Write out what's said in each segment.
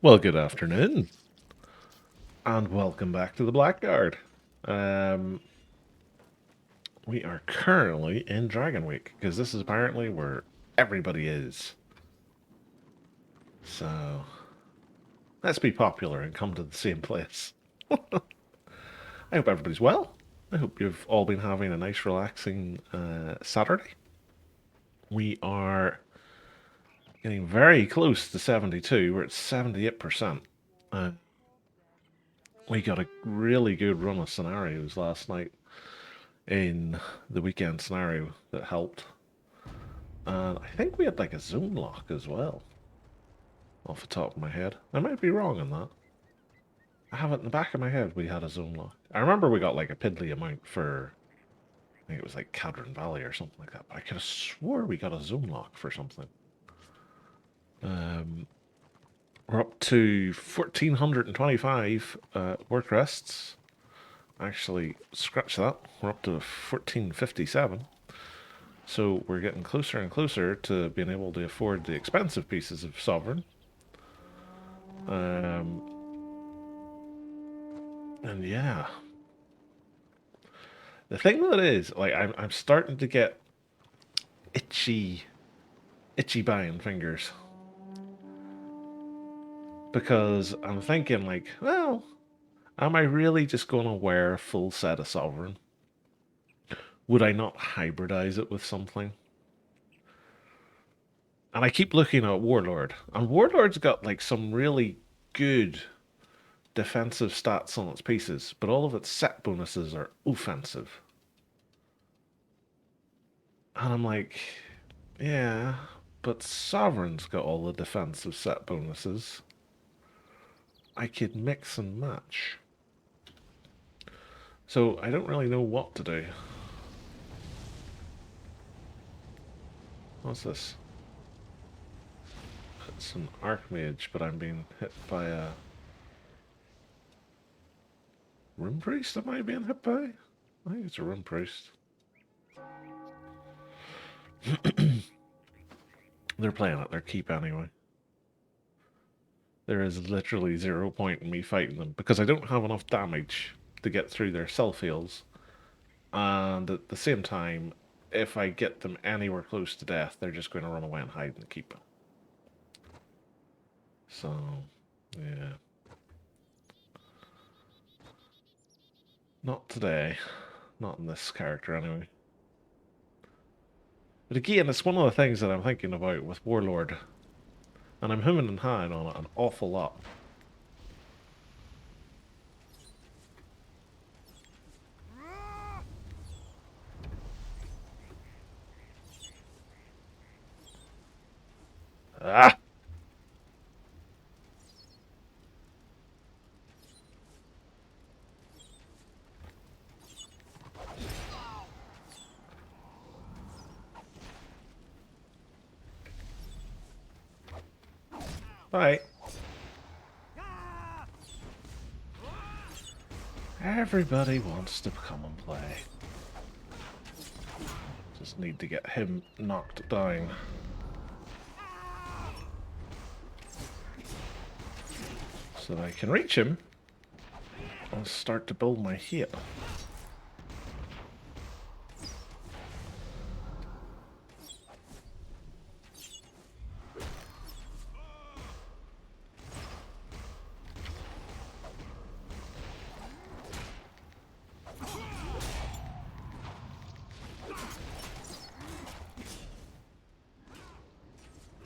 Well, good afternoon, and welcome back to the Blackguard. We are currently in Dragon Week, because this is apparently where everybody is. So, let's be popular and come to the same place. I hope everybody's well. I hope you've all been having a nice, relaxing Saturday. We are getting very close to 72. We're at 78%. We got a really good run of scenarios last night in the weekend scenario that helped. And I think we had like a zoom lock as well, off the top of my head. I might be wrong on that. I have it in the back of my head we had a zoom lock. I remember we got like a piddly amount for, I think it was like Cadron Valley or something like that, but I could have swore we got a zoom lock for something. We're up to 1,425 work rests. Actually, scratch that. We're up to 1,457. So we're getting closer and closer to being able to afford the expensive pieces of Sovereign. And yeah, the thing that is, like, I'm starting to get itchy buying fingers because I'm thinking like, well, am I really just going to wear a full set of Sovereign? Would I not hybridize it with something? And I keep looking at Warlord, and Warlord's got like some really good defensive stats on its pieces, but all of its set bonuses are offensive. And I'm like, yeah, but Sovereign's got all the defensive set bonuses. I could mix and match. So I don't really know what to do. What's this? It's an Archmage, but I'm being hit by a Rune Priest. Am I being hit by? I think it's a Rune Priest. They're playing at their keep anyway. There is literally 0 point in me fighting them because I don't have enough damage to get through their self heals. And at the same time, if I get them anywhere close to death, they're just going to run away and hide in the keep. So, yeah. Not today. Not in this character, anyway. But again, it's one of the things that I'm thinking about with Warlord. And I'm hemming and hawing on it an awful lot. Ah! Bye. Everybody wants to come and play. Just need to get him knocked down. So that I can reach him and start to build my hit.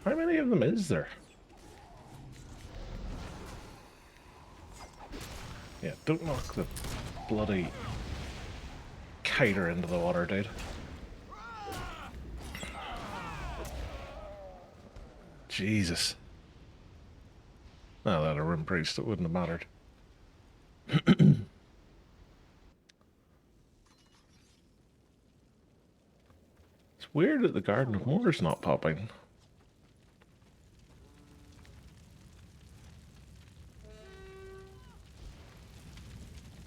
How many of them is there? Yeah, don't knock the bloody kiter into the water, dude. Jesus. Oh, that a Rune Priest, it wouldn't have mattered. It's weird that the Garden of Moor's not popping.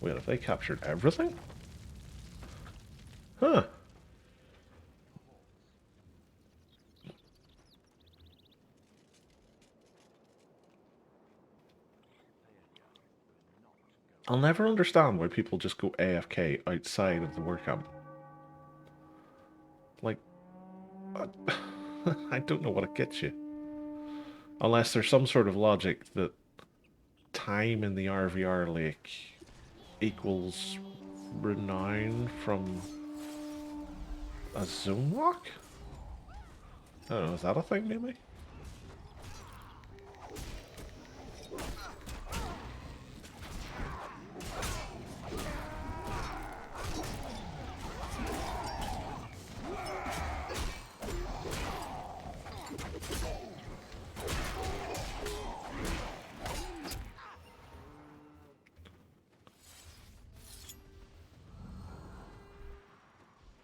Wait, have they captured everything? Huh. I'll never understand why people just go AFK outside of the work camp. Like, I don't know what it gets you. Unless there's some sort of logic that time in the RVR lake equals renown from a zone lock? I don't know, is that a thing maybe?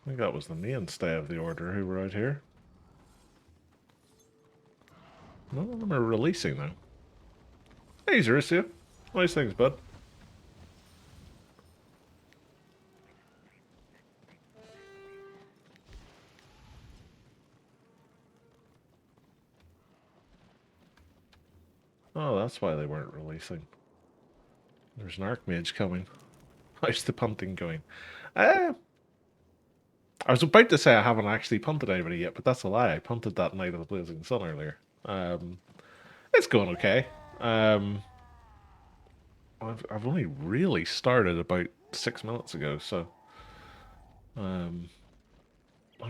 I think that was the mainstay of the order who were out here. None of them are releasing now. Hey, Zerussia. Nice things, bud. Oh, that's why they weren't releasing. There's an Archmage coming. How's the punting going? I was about to say I haven't actually punted anybody yet, but that's a lie. I punted that Night of the Blazing Sun earlier. It's going okay. I've only really started about 6 minutes ago, so I'm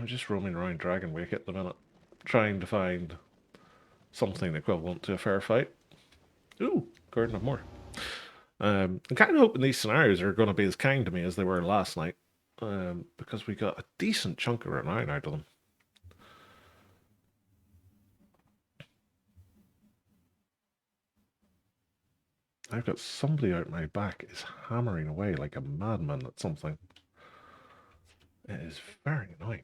just roaming around Dragonwake at the minute, trying to find something equivalent to a fair fight. Ooh, Garden of More. I'm kind of hoping these scenarios are going to be as kind to me as they were last night, because we got a decent chunk of renown out of them. I've got somebody out my back is hammering away like a madman at something. It is very annoying.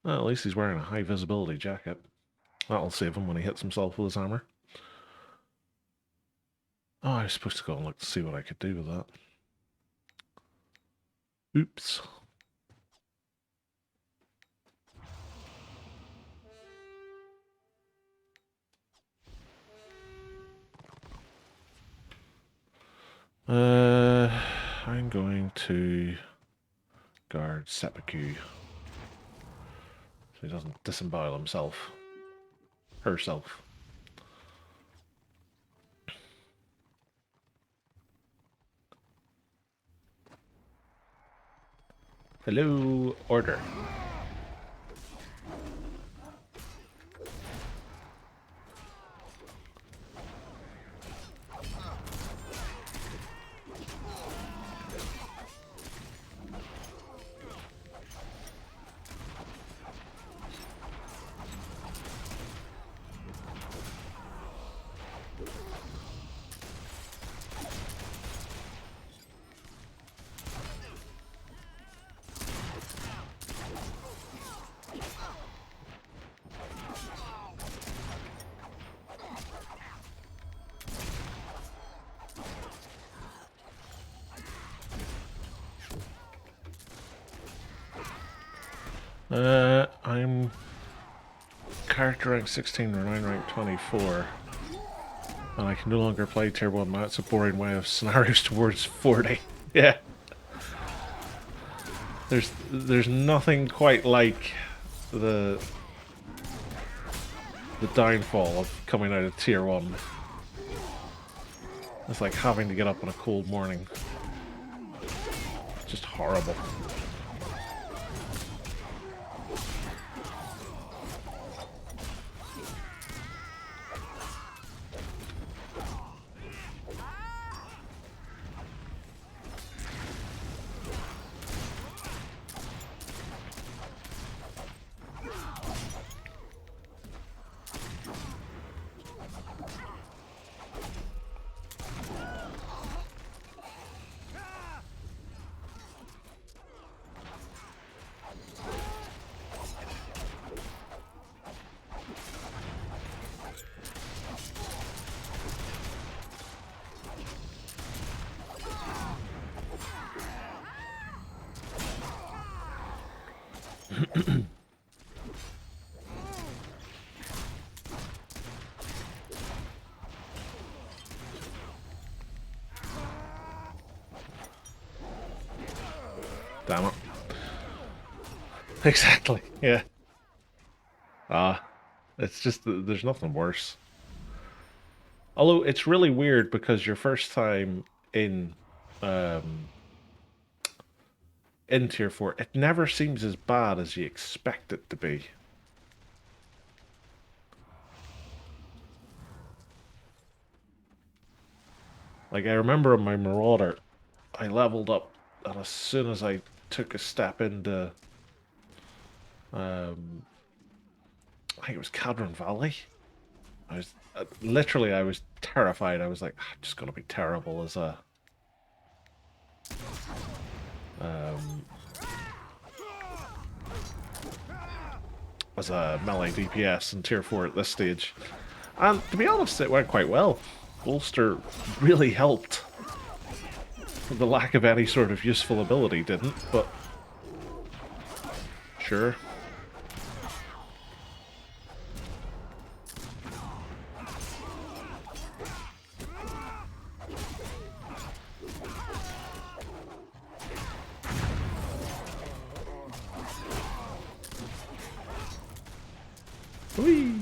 Well, at least he's wearing a high visibility jacket. That'll save him when he hits himself with his hammer. Oh, I was supposed to go and look to see what I could do with that. Oops. I'm going to guard Seppuku so he doesn't disembowel himself. Herself. Hello, order. I'm character rank 16, renown rank 24. And I can no longer play tier 1 now. It's a boring way of scenarios towards 40. Yeah. There's nothing quite like the downfall of coming out of tier 1. It's like having to get up on a cold morning. It's just horrible. Exactly. Yeah. Ah, it's just there's nothing worse. Although it's really weird because your first time in um in Tier 4, it never seems as bad as you expect it to be. Like I remember on my Marauder, I leveled up, and as soon as I took a step into um I think it was Cadron Valley, I was literally I was terrified. I was like, I'm just gonna be terrible um, as a melee DPS in Tier 4 at this stage. And to be honest, it went quite well. Bolster really helped. The lack of any sort of useful ability didn't, but sure. Whee!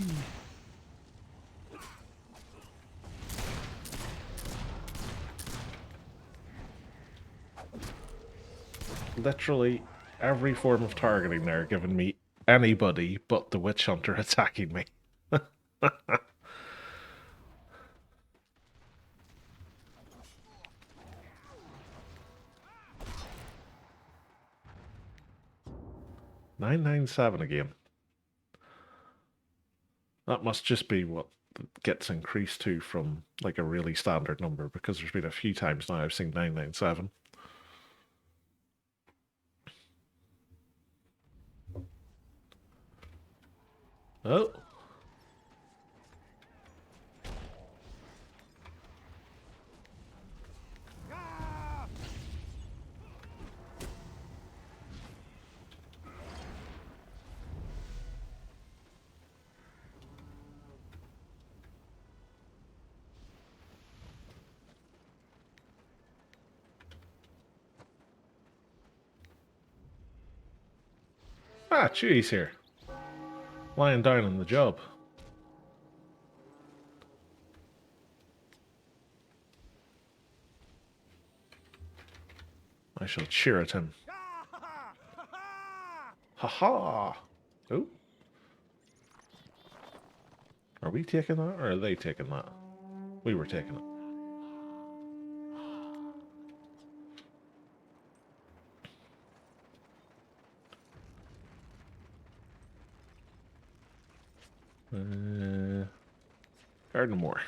Literally every form of targeting there giving me anybody but the Witch Hunter attacking me. 997 again. That must just be what gets increased to from like a really standard number, because there's been a few times now I've seen 997. Oh. Ah, Chewie's here. Lying down on the job. I shall cheer at him. Ha ha! Oh. Are we taking that, or are they taking that? We were taking it. Garden more.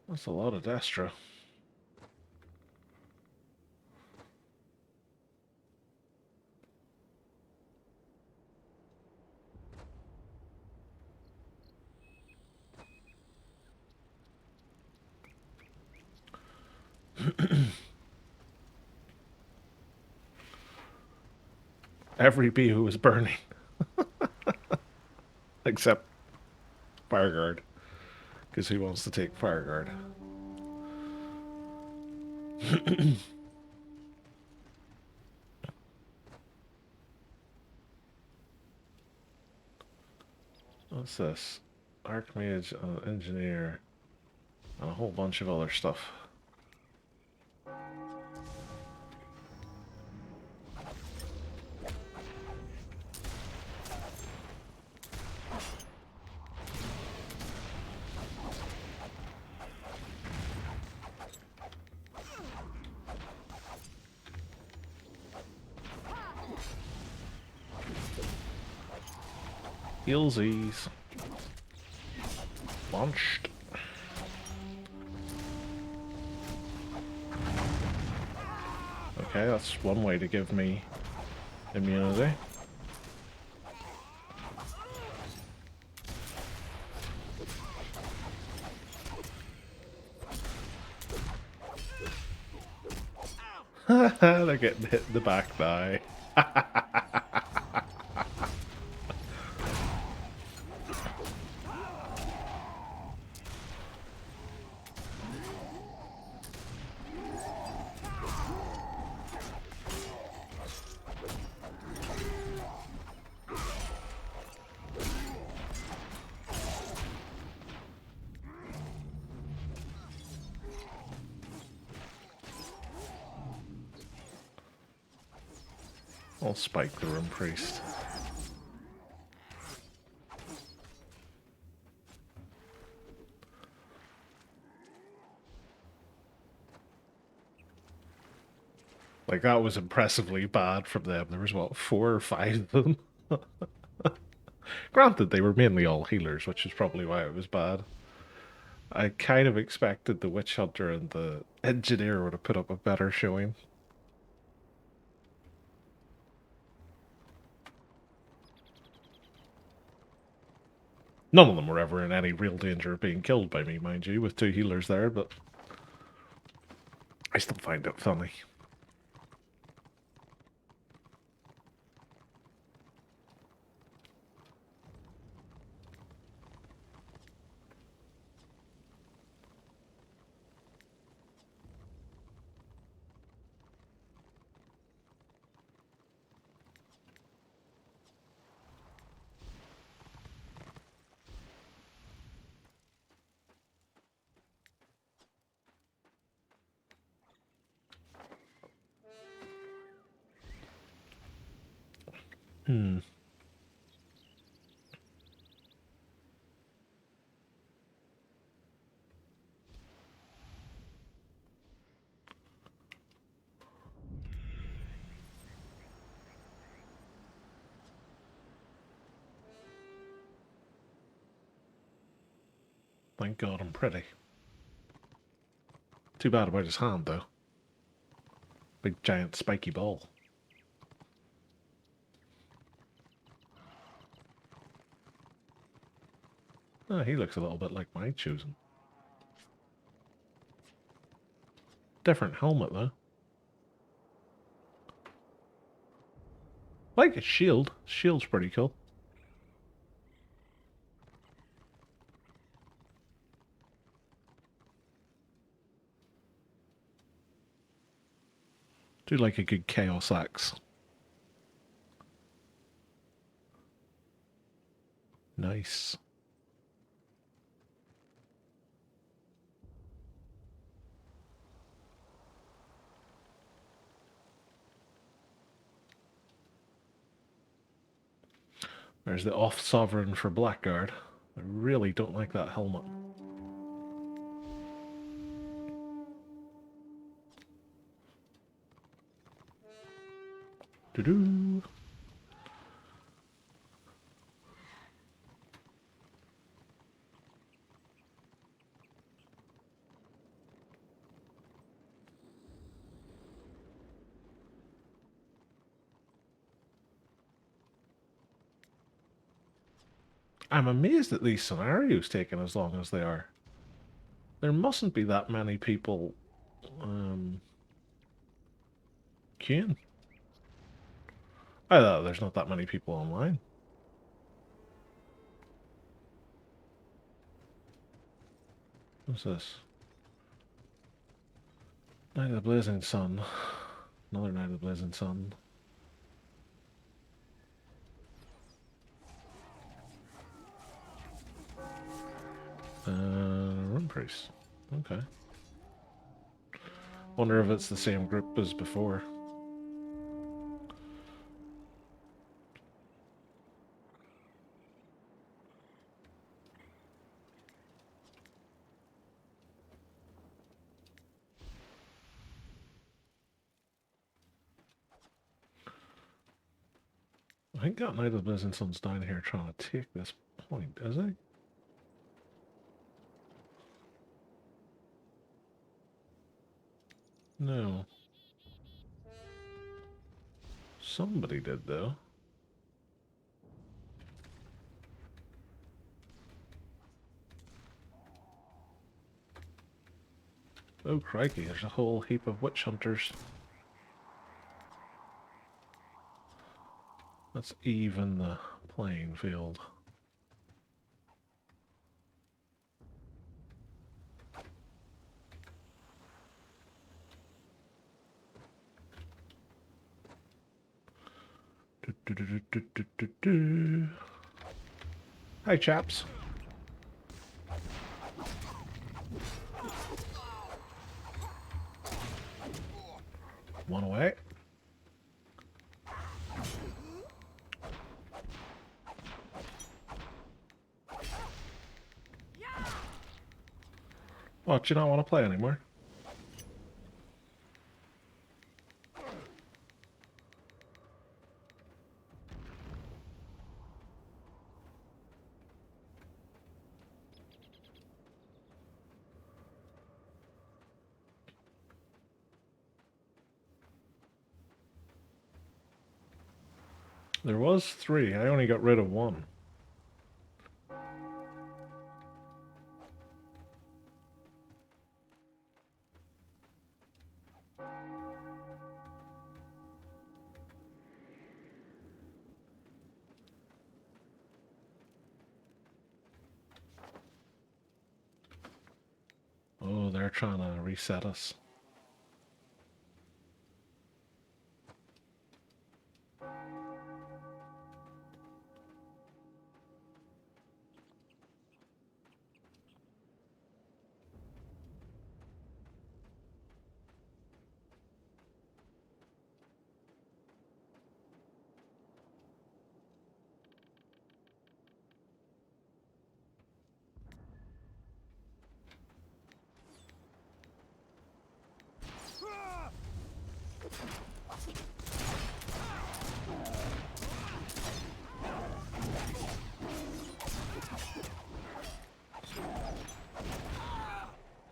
That's a lot of Destra. Every bee who was burning. Except Fireguard. Because who wants to take Fireguard? What's this? Archmage, Engineer, and a whole bunch of other stuff. Heelsies. Launched. Okay, that's one way to give me immunity. They're getting hit in the back now. I'll spike the room priest. Like, that was impressively bad from them. There was, what, 4 or 5 of them? Granted, they were mainly all healers, which is probably why it was bad. I kind of expected the witch hunter and the engineer would have put up a better showing. None of them were ever in any real danger of being killed by me, mind you, with 2 healers there, but I still find it funny. Hmm. Thank God I'm pretty. Too bad about his hand, though. Big giant spiky ball. Oh, he looks a little bit like my choosing. Different helmet, though. Like his shield. Shield's pretty cool. Do like a good Chaos Axe. Nice. There's the off sovereign for Blackguard. I really don't like that helmet. Doo-doo. I'm amazed that these scenarios taking as long as they are. There mustn't be that many people queuing. I thought there's not that many people online. What's this? Night of the Blazing Sun. Another Night of the Blazing Sun. Run priest. Okay. Wonder if it's the same group as before. I think that Night of the Blazing Sun's down here trying to take this point, is he? No. Somebody did, though. Oh, crikey, there's a whole heap of witch hunters. Let's even the playing field. Hi, chaps. One away. What, do you not want to play anymore? There was 3. I only got rid of 1. Oh, they're trying to reset us.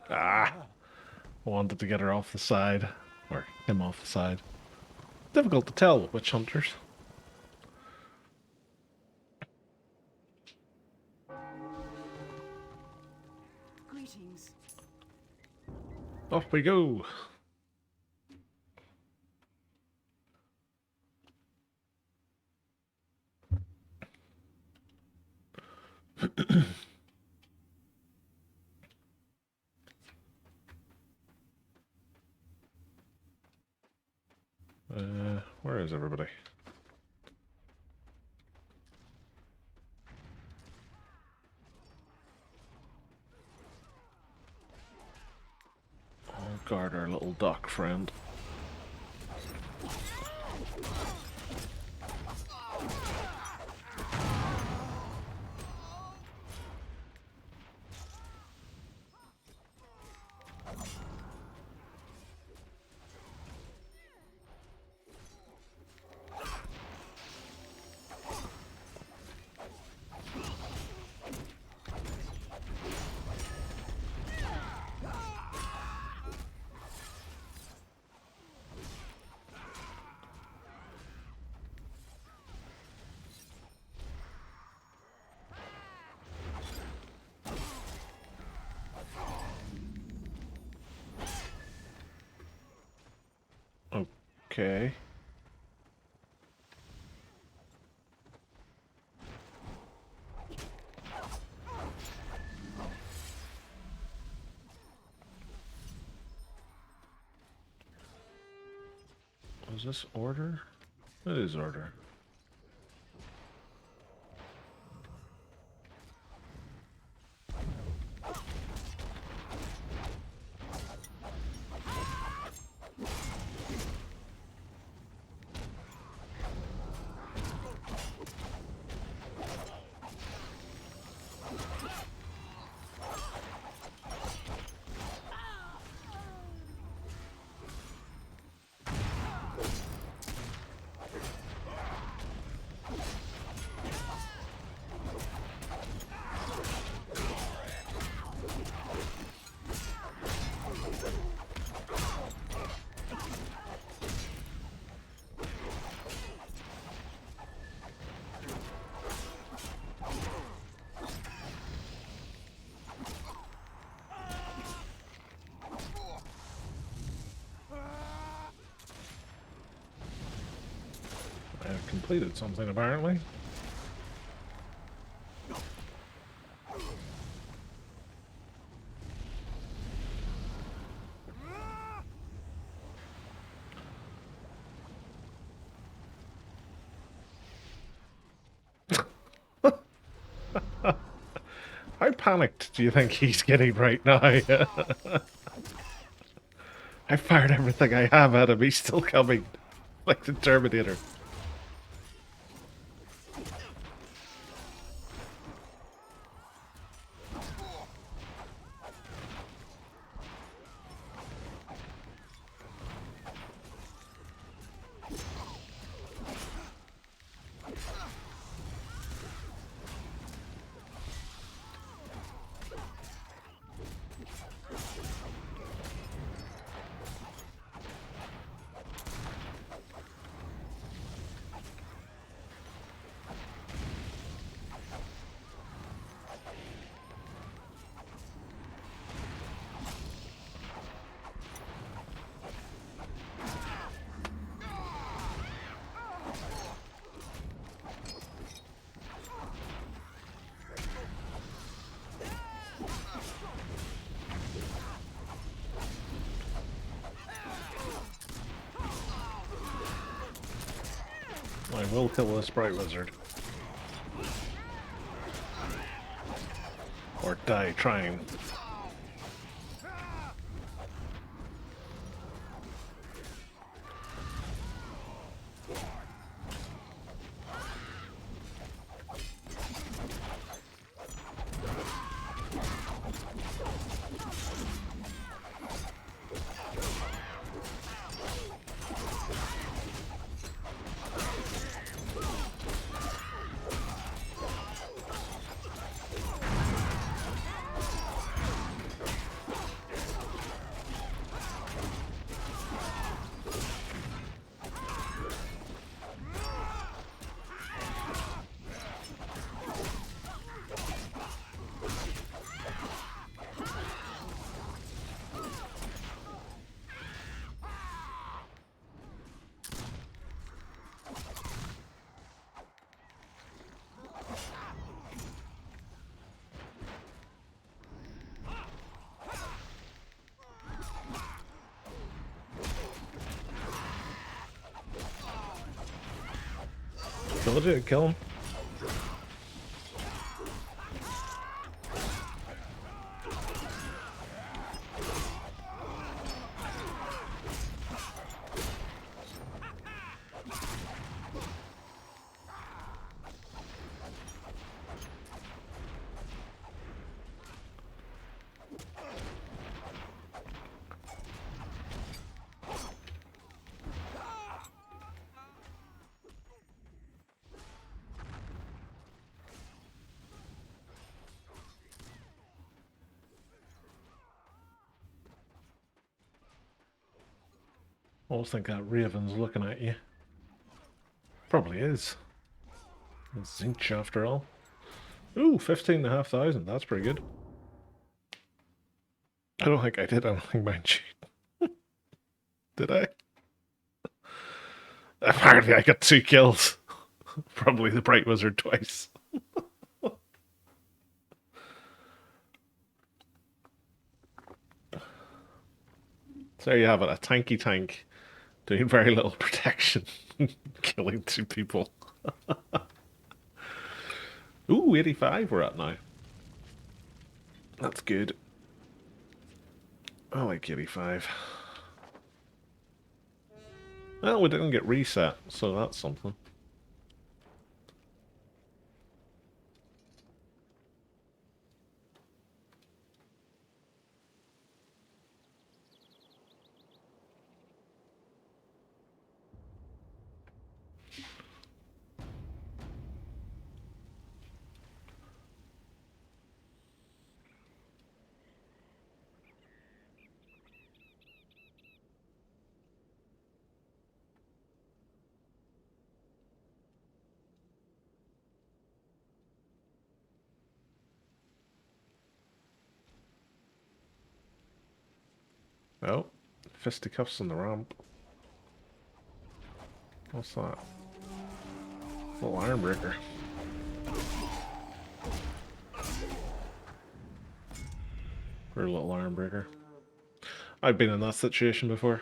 Ah! I wanted to get her off the side. Or him off the side. Difficult to tell with witch hunters. Greetings. Off we go! Where is everybody? I'll guard our little duck friend. Okay. Was this order? It is order. completed something, apparently. How panicked do you think he's getting right now? I fired everything I have at him, he's still coming. Like the Terminator. I will kill this bright wizard. Or die trying. Told you, kill him. I always think that Raven's looking at you. Probably is. It's Zinch after all. Ooh, 15,500. That's pretty good. I don't think I did anything, mind you. Did I? Apparently I got 2 kills. Probably the Bright Wizard twice. So there you have it, a tanky tank doing very little protection, killing 2 people. Ooh, 85 we're at now. That's good. I like 85. Well, we didn't get reset, so that's something. Oh, fisticuffs on the ramp. What's that? Little iron breaker. Or a little iron breaker. I've been in that situation before.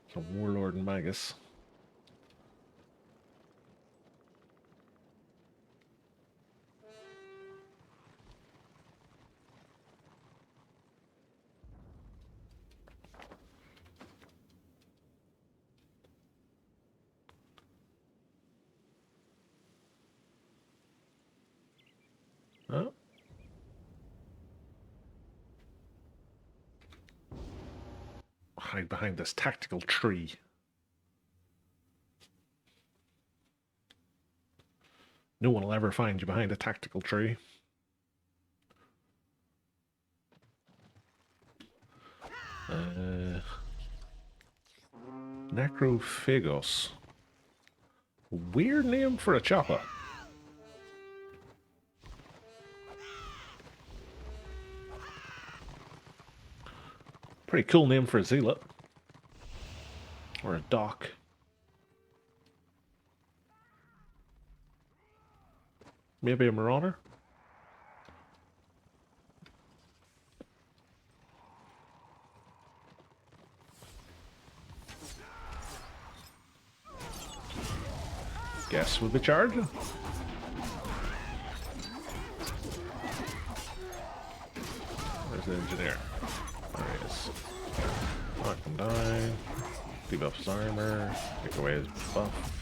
It's a warlord and magus. Oh. Hide behind this tactical tree. No one will ever find you behind a tactical tree. Necrophagos. Weird name for a chopper. Pretty cool name for a zealot. Or a doc. Maybe a marauder? Guess we'll be charging. Where's the engineer? There he is. Knock him down. Debuff his armor. Take away his buff.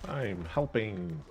I'm helping.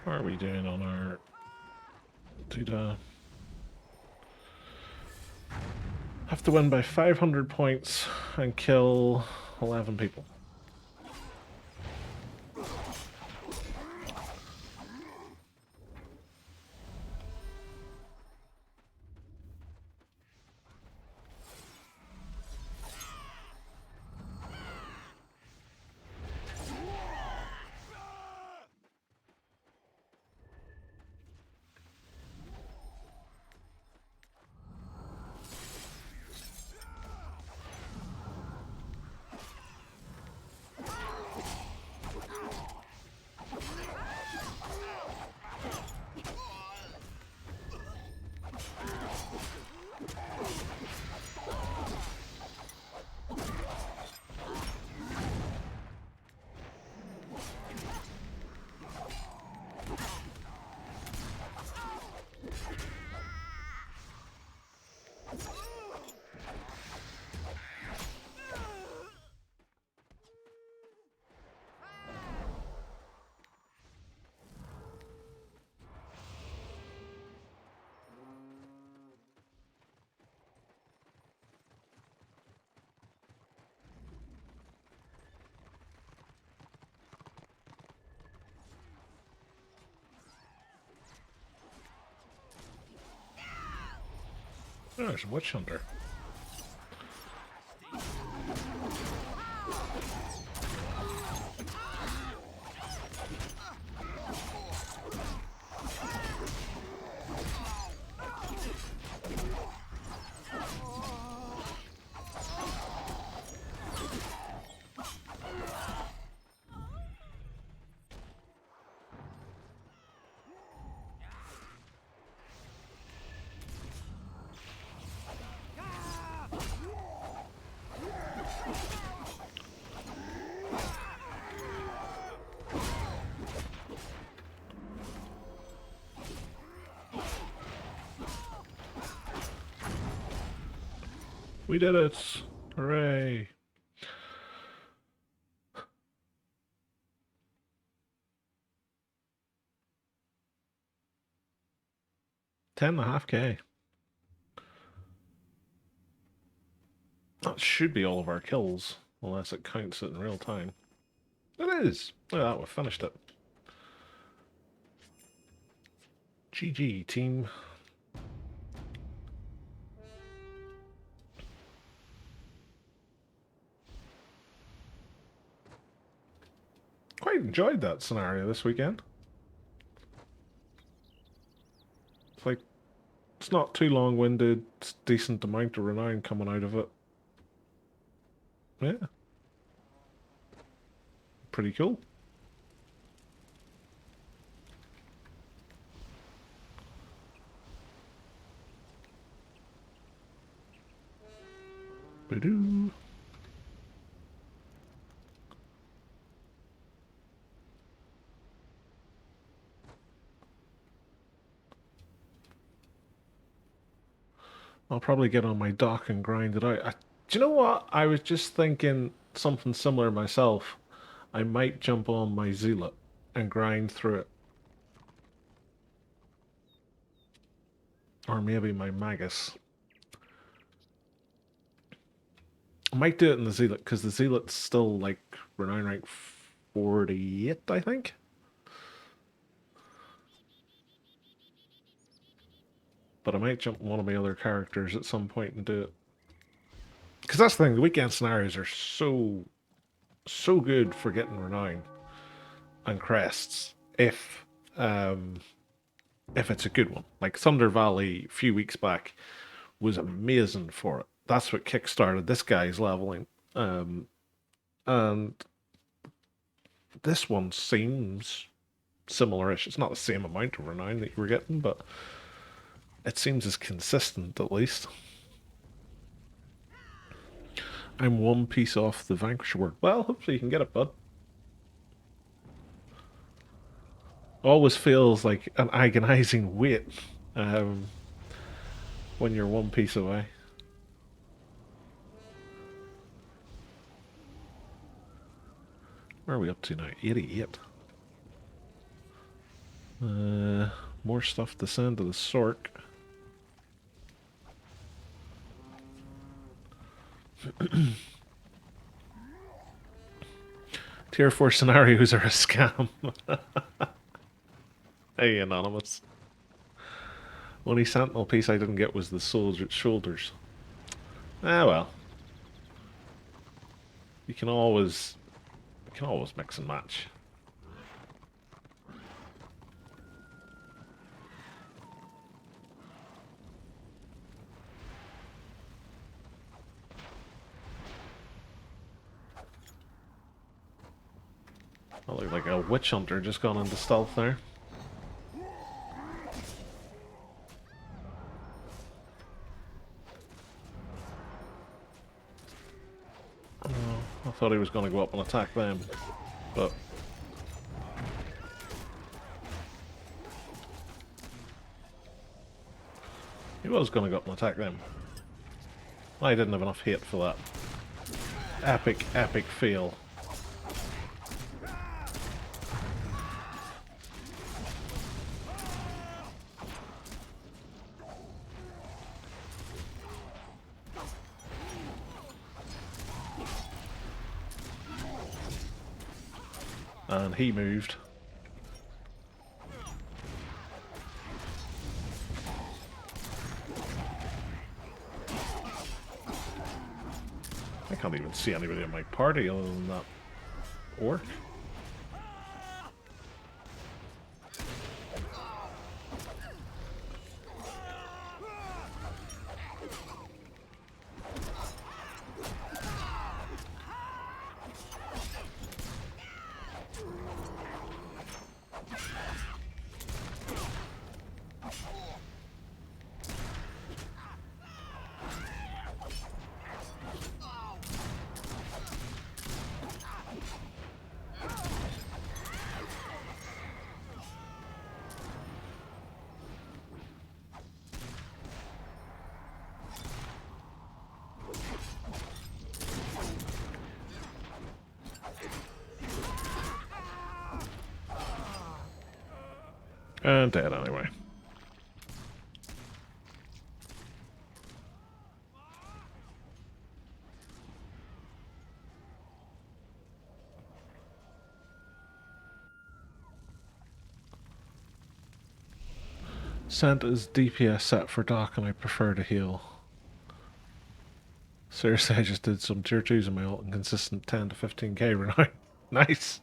How are we doing on our data? Have to win by 500 points and kill 11 people. Oh, there's a witch hunter. We did it! Hooray! $10.5K. That should be all of our kills, unless it counts it in real time. It is! Look at that, we finished it. GG, team. Quite enjoyed that scenario this weekend. It's like, it's not too long-winded, it's decent amount of renown coming out of it. Yeah. Pretty cool. Ba-doo. I'll probably get on my dock and grind it out. Do you know what? I was just thinking something similar myself. I might jump on my Zealot and grind through it. Or maybe my Magus. I might do it in the Zealot, because the Zealot's still, like, renown rank 48, I think? But I might jump on one of my other characters at some point and do it. Because that's the thing, the weekend scenarios are so good for getting renown and crests if it's a good one. Like Thunder Valley a few weeks back was amazing for it. That's what kickstarted this guy's leveling. And this one seems similar-ish. It's not the same amount of renown that you were getting, but it seems as consistent at least. I'm one piece off the Vanquish Award. Well, hopefully you can get it, bud. Always feels like an agonizing wait when you're one piece away. Where are we up to now? 88. More stuff to send to the Sork. Tier 4 scenarios are a scam. Hey, Anonymous. Only Sentinel piece I didn't get was the soldier's shoulders. Ah, well. You can always mix and match. I look like a witch hunter just gone into stealth there. Oh, I thought he was going to go up and attack them, but he was going to go up and attack them. I didn't have enough hate for that. Epic, epic fail. And he moved. I can't even see anybody in my party other than that orc. And dead anyway. Santa's DPS set for Doc and I prefer to heal. Seriously, I just did some tier 2s in my ult and consistent 10 to 15k renown. Nice!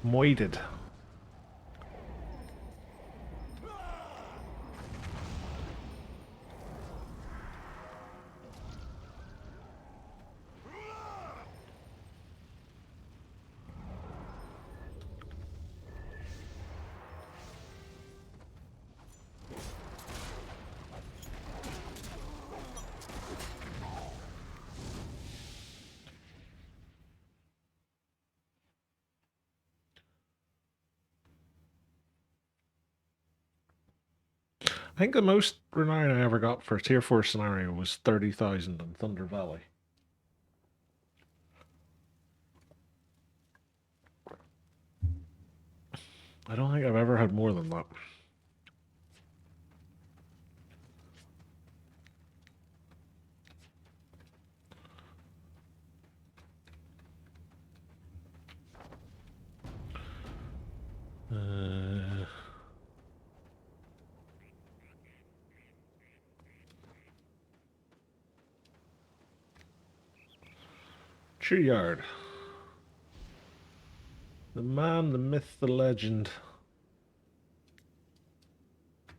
Moided. I think the most renown I ever got for a tier 4 scenario was 30,000 in Thunder Valley. I don't think I've ever had more than that. True Yard. The man, the myth, the legend.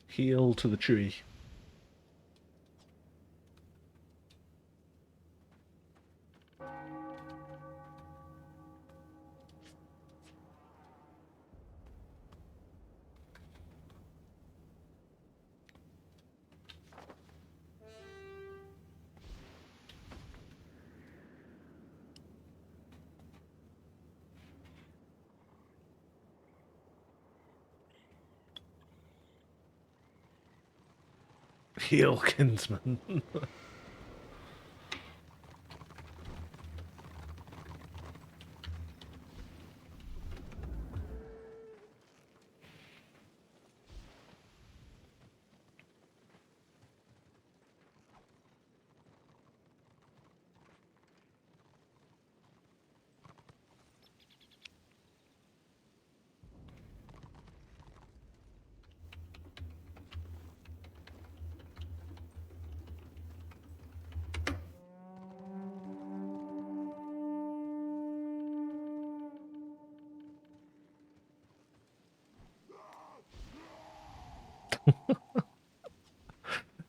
Heal to the tree. Heal, kinsman.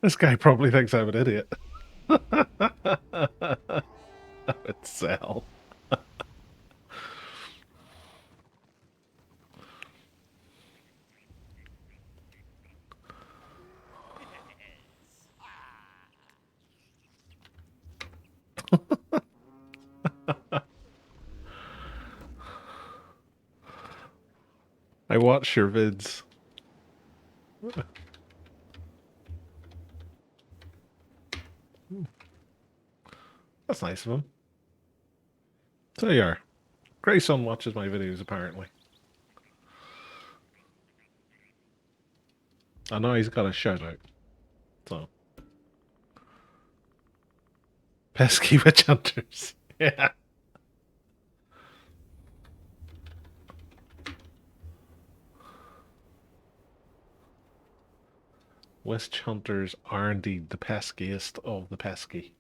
This guy probably thinks I'm an idiot. I would sell. I watch your vids. That's nice of him. So you are. Grayson watches my videos, apparently. I know he's got a shout out. So. Pesky witch hunters. Yeah. Witch hunters are indeed the peskiest of the pesky.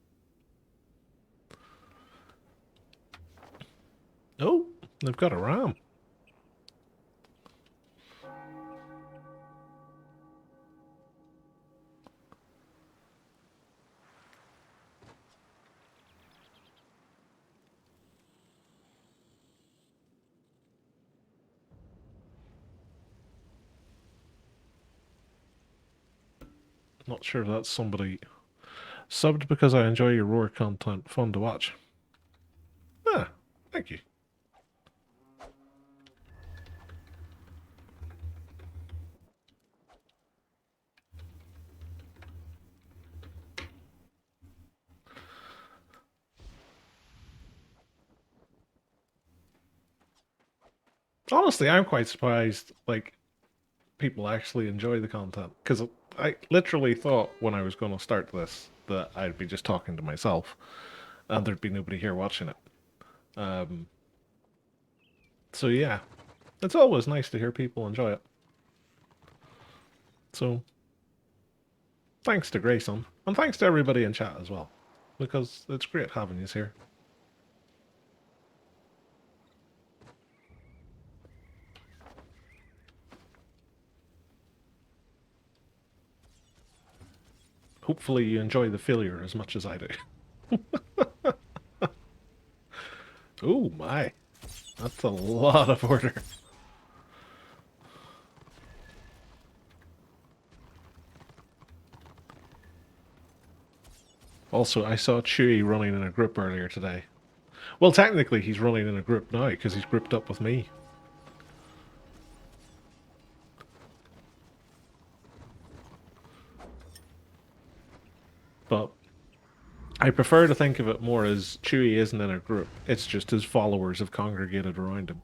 Oh, they've got a ram. Not sure if that's somebody subbed because I enjoy your roar content. Fun to watch. Ah, thank you. Honestly, I'm quite surprised, like, people actually enjoy the content. Because I literally thought when I was going to start this that I'd be just talking to myself and there'd be nobody here watching it. So yeah, it's always nice to hear people enjoy it. So thanks to Grayson, and thanks to everybody in chat as well, because it's great having you here. Hopefully you enjoy the failure as much as I do. Oh my, that's a lot of order. Also, I saw Chewie running in a group earlier today. Well, technically he's running in a group now because he's grouped up with me. But I prefer to think of it more as Chewie isn't in a group. It's just his followers have congregated around him.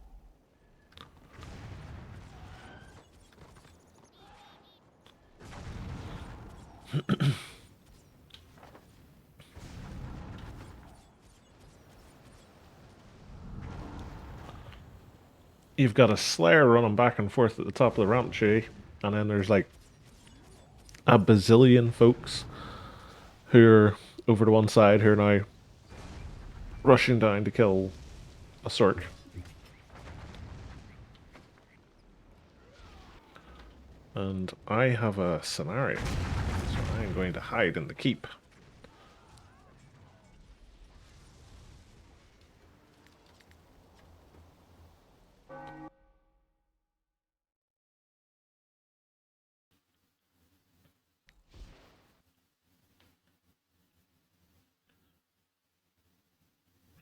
You've got a Slayer running back and forth at the top of the ramp, Chewie, and then there's like a bazillion folks who are over to one side who are now rushing down to kill a Sork. And I have a scenario, so I'm going to hide in the keep.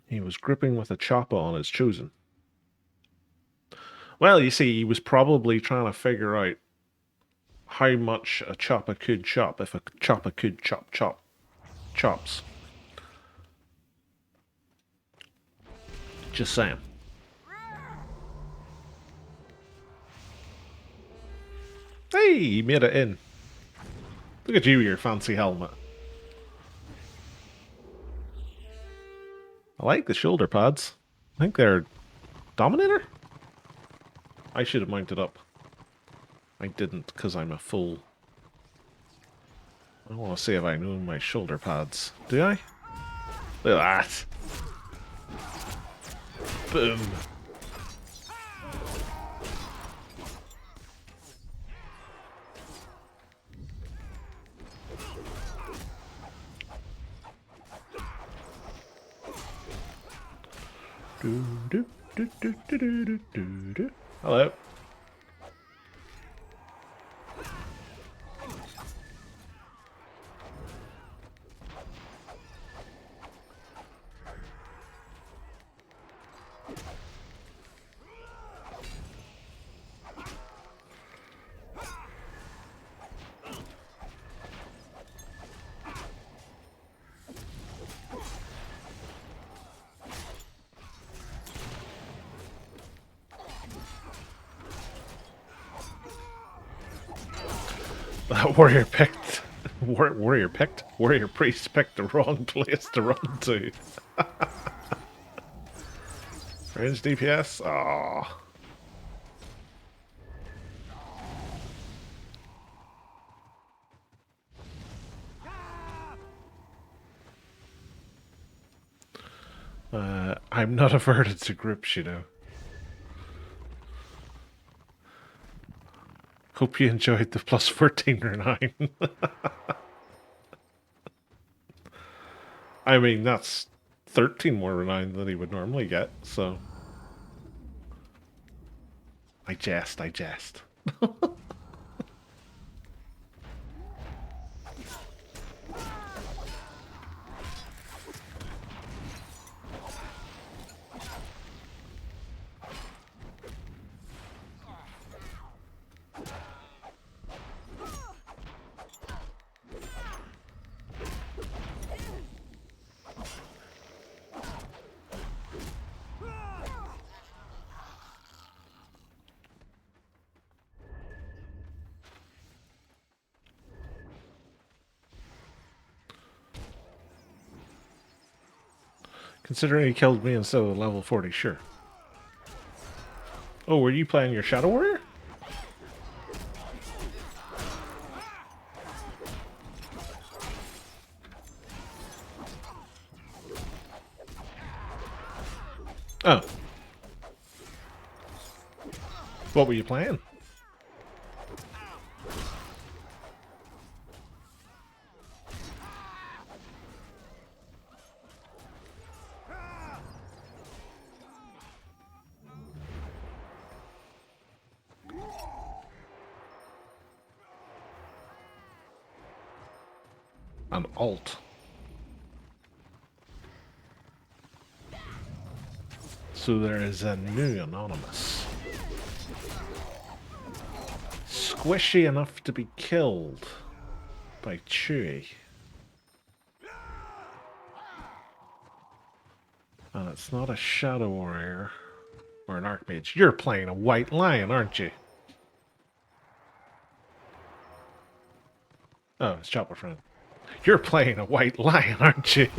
He was gripping with a chopper on his chosen. Well, you see, he was probably trying to figure out how much a chopper could chop if a chopper could chops. Just saying. Hey, he made it in. Look at you with your fancy helmet. I like the shoulder pads. I think they're Dominator? I should have mounted up. I didn't because I'm a fool. I want to see if I know my shoulder pads. Do I? Look at that. Boom. Do, do, do, do, do, do, do, do. Hello. That warrior picked Warrior priest picked the wrong place to run to. Range DPS? Ah. I'm not averted to groups, you know. Hope you enjoyed the plus 14 or 9. I mean, that's 13 more renown than he would normally get, so... I jest. Considering he killed me instead of level 40, sure. Oh, were you playing your Shadow Warrior? Oh. What were you playing? An alt. So there is a new anonymous. Squishy enough to be killed by Chewie. And it's not a Shadow Warrior or an Archmage. You're playing a White Lion, aren't you? Oh, it's Chopper Friend. You're playing a White Lion, aren't you?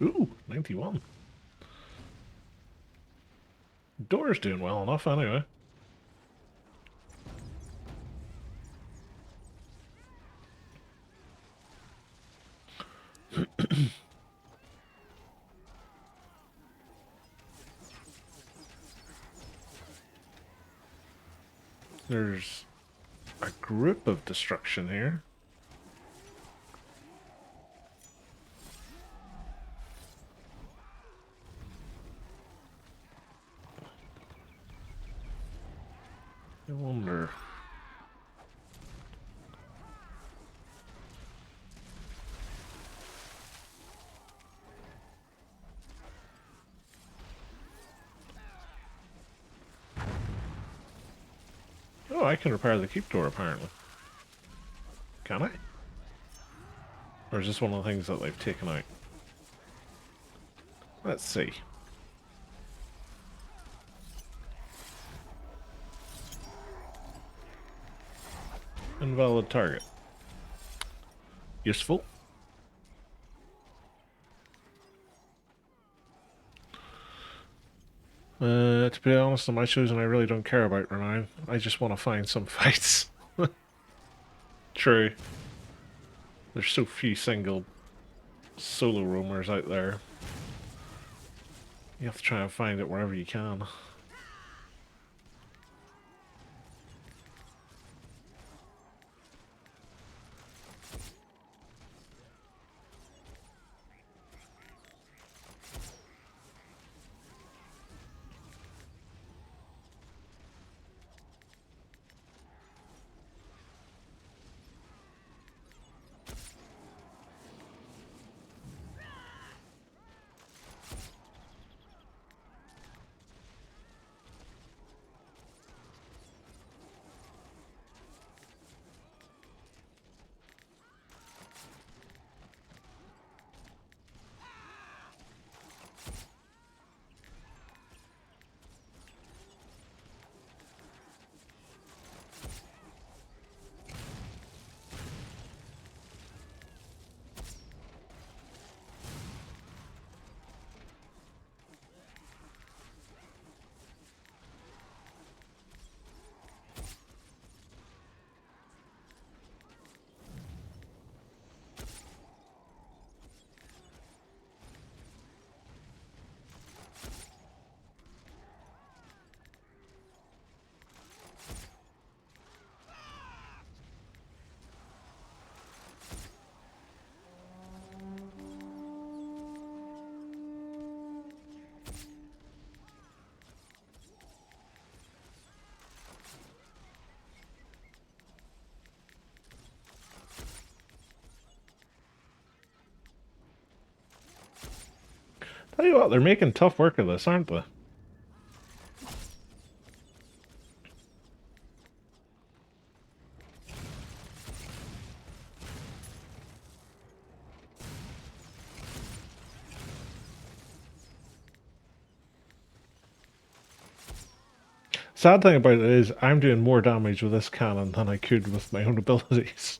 Ooh, 91. Door's doing well enough anyway. There's a group of destruction here. I wonder. Oh, I can repair the keep door apparently. Can I? Or is this one of the things that they've taken out? Let's see. Invalid target. Useful. To be honest, on my choosing, I really don't care about renown. I just want to find some fights. True. There's so few single solo roamers out there. You have to try and find it wherever you can. Tell you what, they're making tough work of this, aren't they? Sad thing about it is, I'm doing more damage with this cannon than I could with my own abilities.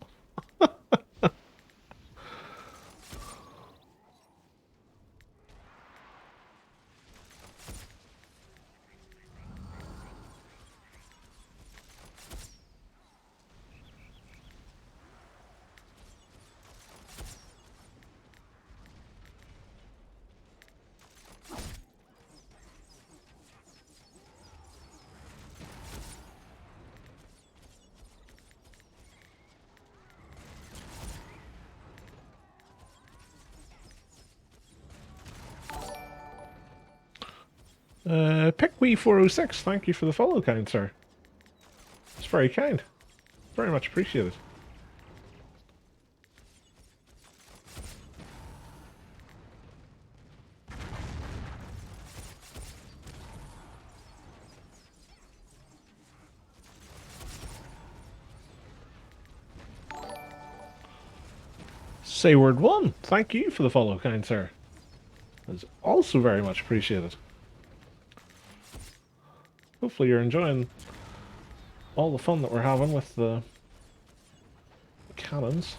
Pickwee406, thank you for the follow, kind sir. It's very kind. Very much appreciated. Sayward1, thank you for the follow, kind sir. It's also very much appreciated. Hopefully you're enjoying all the fun that we're having with the cannons.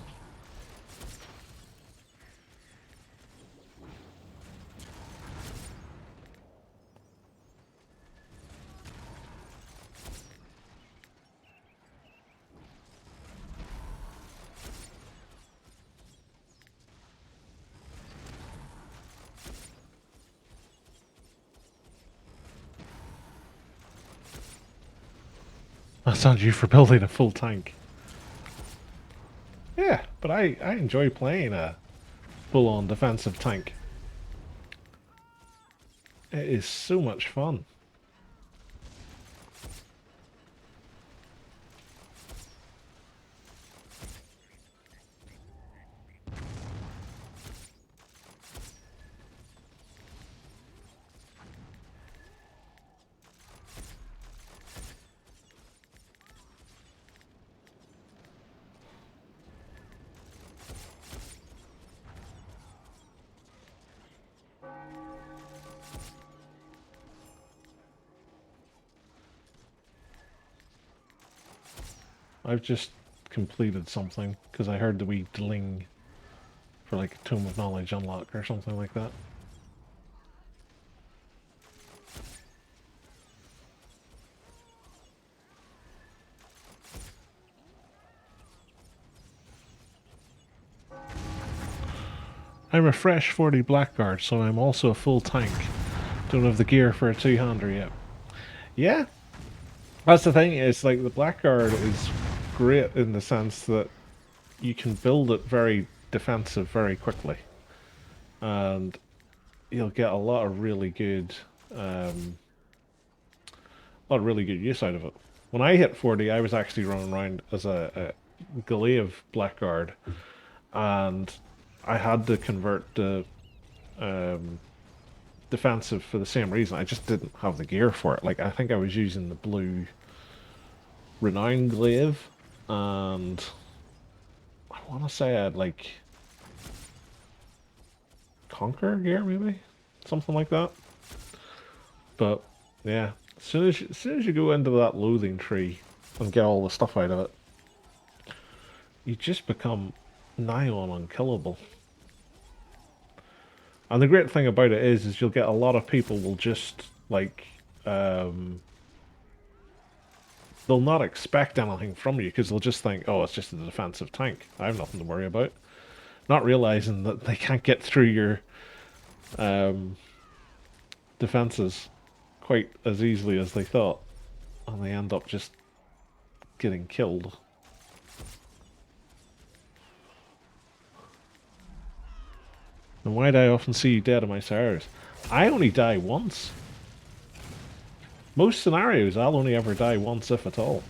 That's on you for building a full tank. Yeah, but I enjoy playing a full-on defensive tank. It is so much fun. I've just completed something because I heard the wee dling for like a Tome of Knowledge unlock or something like that. I'm a fresh 40 Blackguard, so I'm also a full tank. Don't have the gear for a two-hander yet. Yeah, that's the thing, is like the Blackguard is great in the sense that you can build it very defensive very quickly. And you'll get a lot of really good use out of it. When I hit 40, I was actually running around as a glaive Blackguard, and I had to convert to defensive for the same reason. I just didn't have the gear for it. Like, I think I was using the blue Renown glaive, and I want to say I had like Conquer gear, maybe something like that. But yeah, as soon as you go into that loathing tree and get all the stuff out of it, you just become nigh on unkillable. And the great thing about it is you'll get a lot of people will just like they'll not expect anything from you because they'll just think, oh, it's just a defensive tank. I have nothing to worry about. Not realizing that they can't get through your defenses quite as easily as they thought, and they end up just getting killed. And why do I often see you dead in my servers? I only die once. Most scenarios, I'll only ever die once, if at all.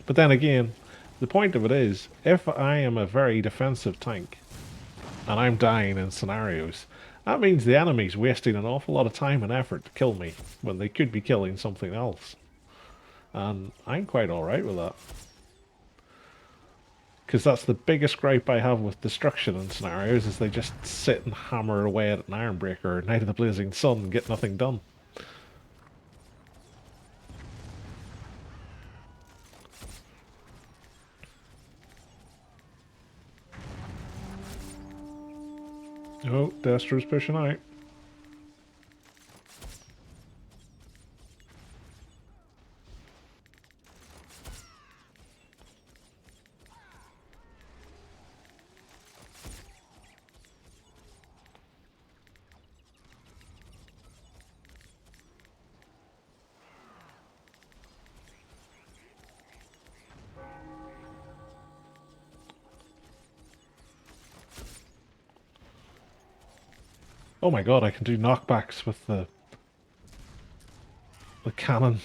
But then again, The point of it is, if I am a very defensive tank, and I'm dying in scenarios, that means the enemy's wasting an awful lot of time and effort to kill me, when they could be killing something else. And I'm quite alright with that. Because that's the biggest gripe I have with destruction in scenarios, is they just sit and hammer away at an Ironbreaker or Night of the Blazing Sun and get nothing done. Oh, Dester's pushing out. Oh my god, I can do knockbacks with the cannon.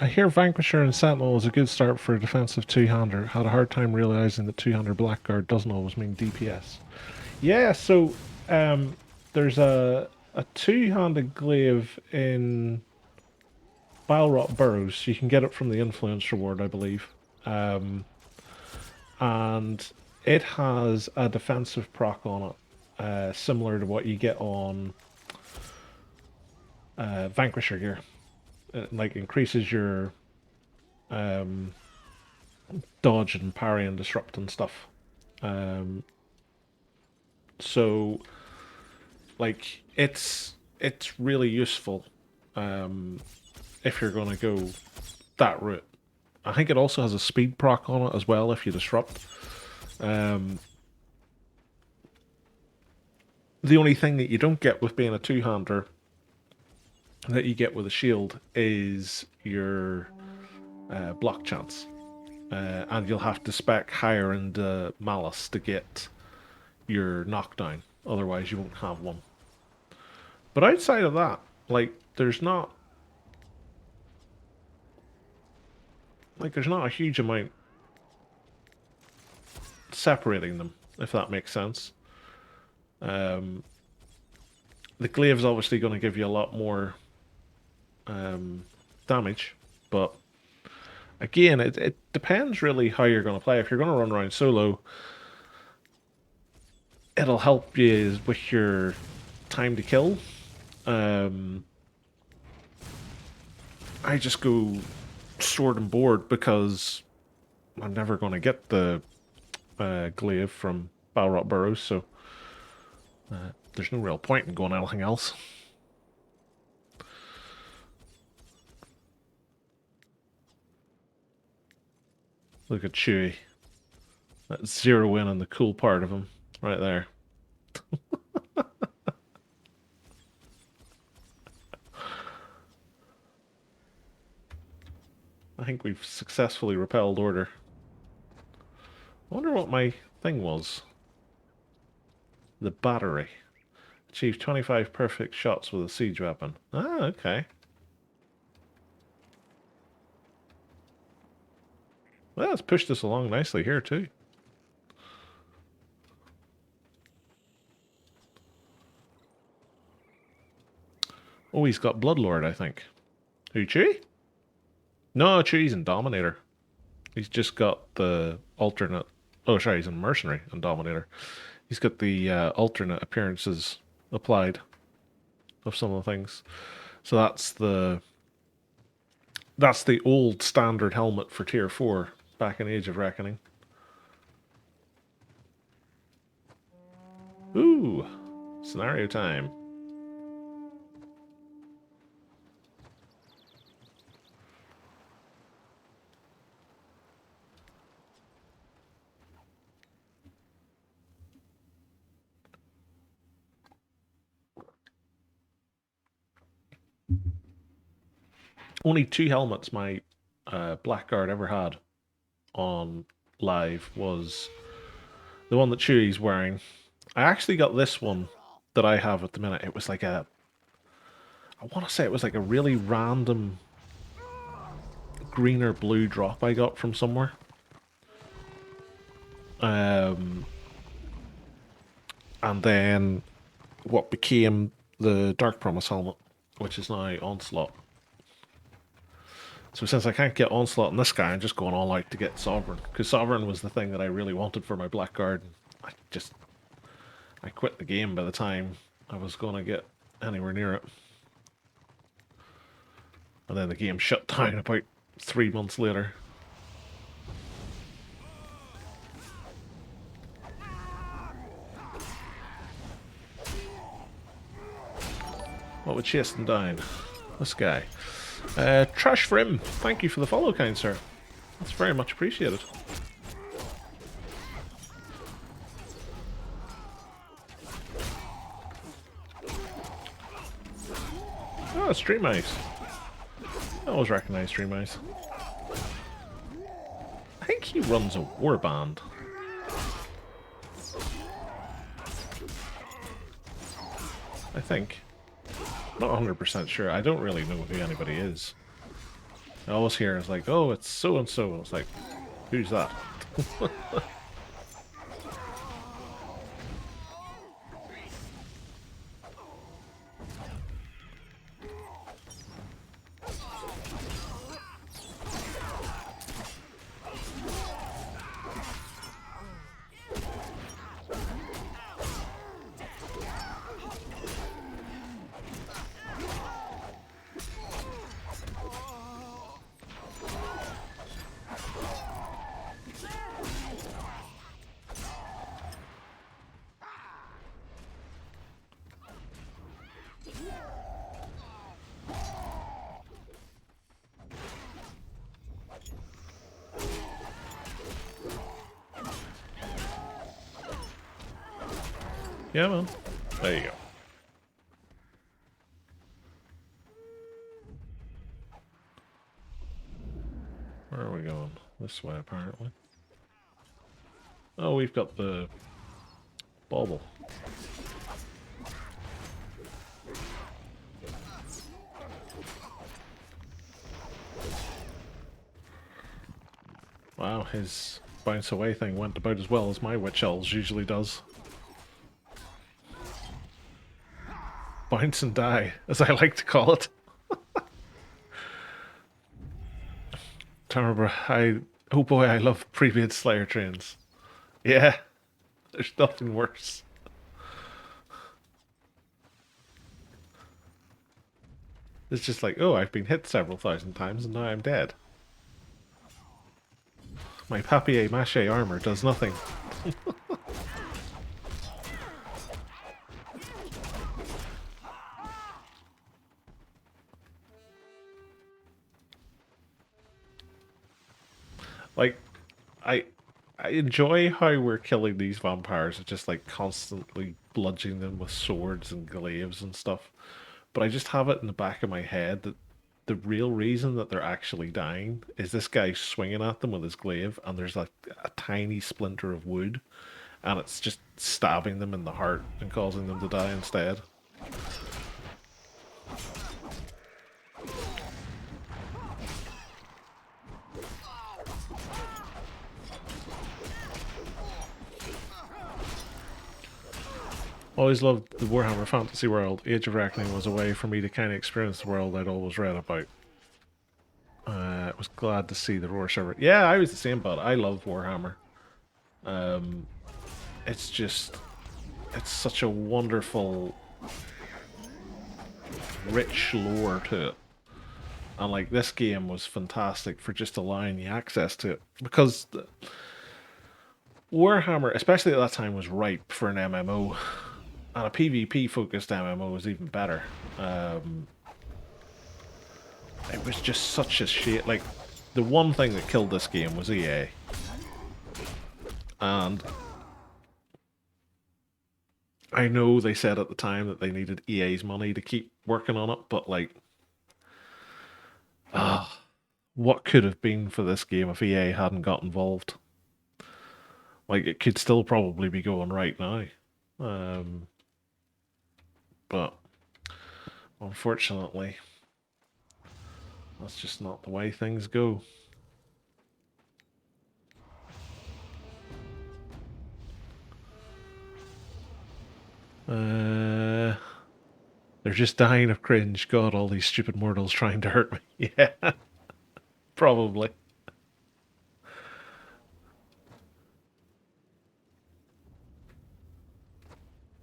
I hear Vanquisher and Sentinel is a good start for a defensive two-hander. Had a hard time realizing that two-hander Blackguard doesn't always mean DPS. Yeah, so there's a two-handed glaive in Balrot Burrows. You can get it from the Influence reward, I believe. And it has a defensive proc on it, similar to what you get on Vanquisher gear. It like increases your dodge and parry and disrupt and stuff. So like it's really useful if you're going to go that route. I think it also has a speed proc on it as well if you disrupt. The only thing that you don't get with being a two-hander that you get with a shield is your block chance. And you'll have to spec higher in the Malice to get your knockdown. Otherwise you won't have one. But outside of that, like, there's not a huge amount separating them, if that makes sense. The glaive's obviously going to give you a lot more damage, but again, it depends really how you're going to play. If you're going to run around solo, it'll help you with your time to kill. I just go sword and board because I'm never going to get the glaive from Balrot Burrows, so there's no real point in going anything else. Look at Chewie. That's zero in on the cool part of him, right there. I think we've successfully repelled order. I wonder what my thing was. The battery. Achieve 25 perfect shots with a siege weapon. Ah, okay. Well, it's pushed us along nicely here, too. Oh, he's got Bloodlord, I think. Who, Chewie? No, Chewie's in Dominator. He's just got the alternate. Oh, sorry, he's a mercenary and Dominator. He's got the alternate appearances applied of some of the things. So that's the old standard helmet for Tier 4 back in Age of Reckoning. Ooh, scenario time. Only 2 helmets my Blackguard ever had on live was the one that Chewie's wearing. I actually got this one that I have at the minute. It was like I want to say it was like a really random green or blue drop I got from somewhere. And then what became the Dark Promise helmet, which is now Onslaught. So since I can't get Onslaught on this guy, I'm just going all out to get Sovereign. Because Sovereign was the thing that I really wanted for my Blackguard. I quit the game by the time I was going to get anywhere near it. And then the game shut down about 3 months later. What would chase them down? This guy. Trash for him. Thank you for the follow, kind sir. That's very much appreciated. Oh, Stream Ice. I always recognize Stream Ice. I think he runs a warband. I think. Not 100% sure. I don't really know who anybody is. I always hear it's like, oh, it's so-and-so. It's like, who's that? Yeah, man. There you go. Where are we going? This way, apparently. Oh, we've got the bauble. Wow, his bounce away thing went about as well as my Witch Elves usually does. Bounce and die, as I like to call it. Remember, oh boy, I love previous Slayer trains. Yeah, there's nothing worse. It's just like, oh, I've been hit several thousand times and now I'm dead. My papier-mâché armor does nothing. Like, I enjoy how we're killing these vampires, just like constantly bludgeoning them with swords and glaives and stuff. But I just have it in the back of my head that the real reason that they're actually dying is this guy swinging at them with his glaive, and there's like a tiny splinter of wood, and it's just stabbing them in the heart and causing them to die instead. Always loved the Warhammer Fantasy world. Age of Reckoning was a way for me to kind of experience the world I'd always read about. It was glad to see the Roar server. Yeah, I was the same, but I love Warhammer. It's just, it's such a wonderful, rich lore to it. And like this game was fantastic for just allowing you access to it because Warhammer, especially at that time, was ripe for an MMO, and a PvP focused MMO was even better. It was just such a shit. Like the one thing that killed this game was EA, and I know they said at the time that they needed EA's money to keep working on it, but like, what could have been for this game if EA hadn't got involved? Like, it could still probably be going right now. But unfortunately, that's just not the way things go. They're just dying of cringe. God, all these stupid mortals trying to hurt me. Yeah, probably.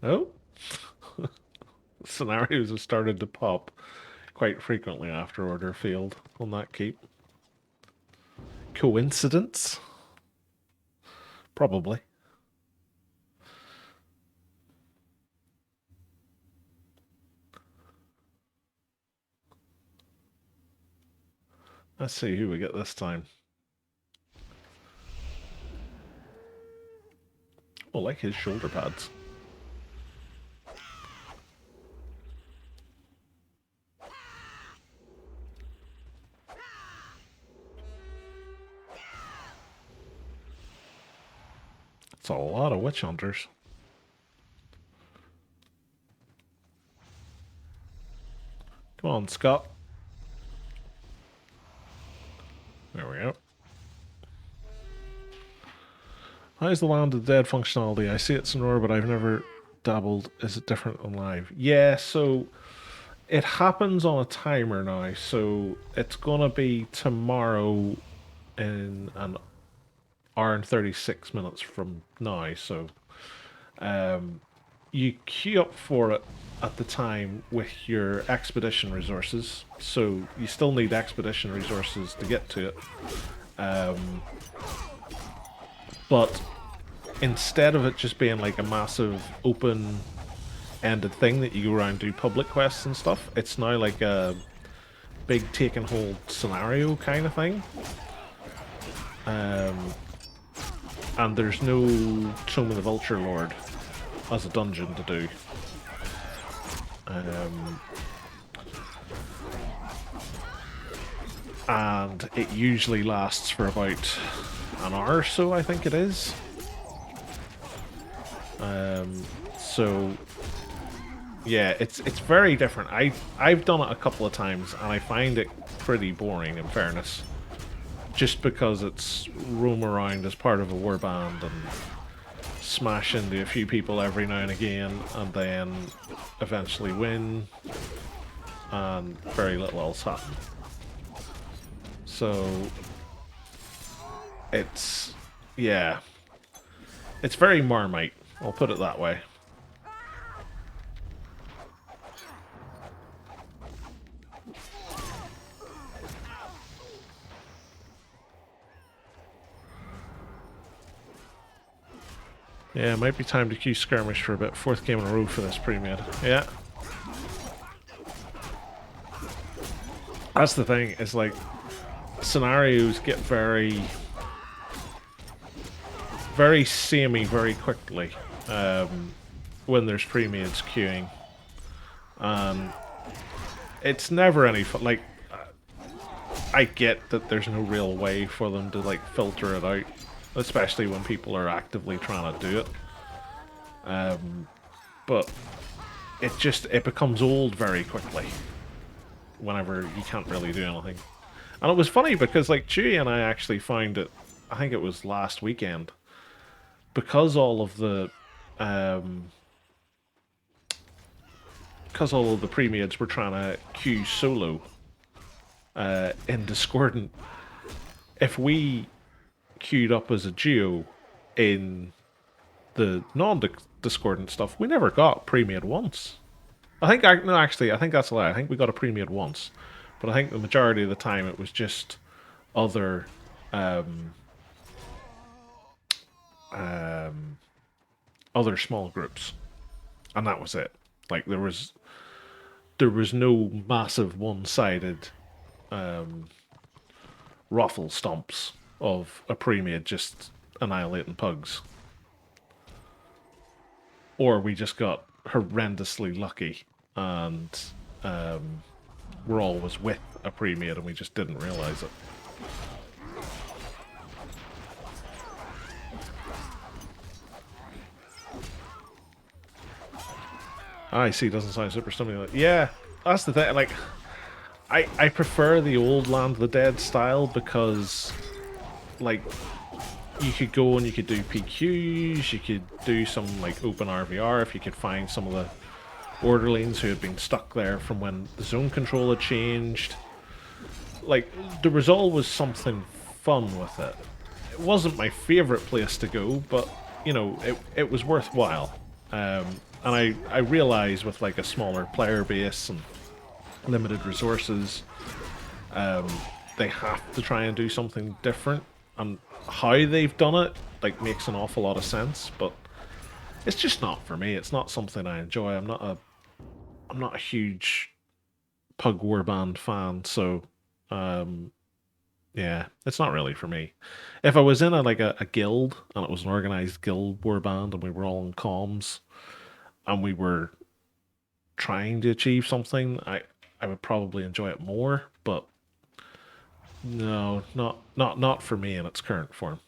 Oh, scenarios have started to pop quite frequently after order failed on that keep. Coincidence? Probably. Let's see who we get this time. Oh, I like his shoulder pads. It's a lot of witch hunters. Come on, Scott. There we go. How's the Land of the Dead functionality? I see it Sonora, but I've never dabbled. Is it different on live? Yeah, so it happens on a timer now. So it's gonna be tomorrow in an hour and 36 minutes from now. So you queue up for it at the time with your expedition resources. So you still need expedition resources to get to it. But instead of it just being like a massive open-ended thing that you go around and do public quests and stuff, it's now like a big take and hold scenario kind of thing. And there's no Tomb of the Vulture Lord as a dungeon to do. And it usually lasts for about an hour or so, I think it is. So yeah, it's very different. I've done it a couple of times and I find it pretty boring, in fairness. Just because it's roam around as part of a warband and smash into a few people every now and again and then eventually win, and very little else happens. So it's, yeah, it's very Marmite, I'll put it that way. Yeah, it might be time to queue skirmish for a bit. 4th game in a row for this pre-made. Yeah. That's the thing, is like, scenarios get very samey very quickly when there's pre-mades queuing. It's never any fun. Like, I get that there's no real way for them to like filter it out, especially when people are actively trying to do it. But it becomes old very quickly whenever you can't really do anything. And it was funny because like Chewie and I actually found it, I think it was last weekend, because all of the pre-mades were trying to queue solo in Discordant. if we queued up as a duo in the non-discordant stuff, we never got pre-made once. I think no, actually, I think that's a lie. I think we got a pre-made once, but I think the majority of the time it was just other um, um, other small groups, and that was it. Like there was no massive one-sided ruffle stomps of a pre-made just annihilating pugs, or we just got horrendously lucky and we're always with a pre-made and we just didn't realize it. I see, doesn't sound super stimulating. Yeah, that's the thing. Like, I prefer the old Land of the Dead style because, like, you could go and you could do PQs, you could do some, like, open RVR if you could find some of the orderlings who had been stuck there from when the zone control had changed. Like, there was always something fun with it. It wasn't my favourite place to go, but, you know, it was worthwhile. And I realize with, like, a smaller player base and limited resources, they have to try and do something different, and how they've done it, like, makes an awful lot of sense, but it's just not for me. It's not something I enjoy. I'm not a huge Pug Warband fan, so yeah, it's not really for me. If I was in a guild and it was an organized guild warband and we were all in comms and we were trying to achieve something, I would probably enjoy it more, but no, not for me in its current form.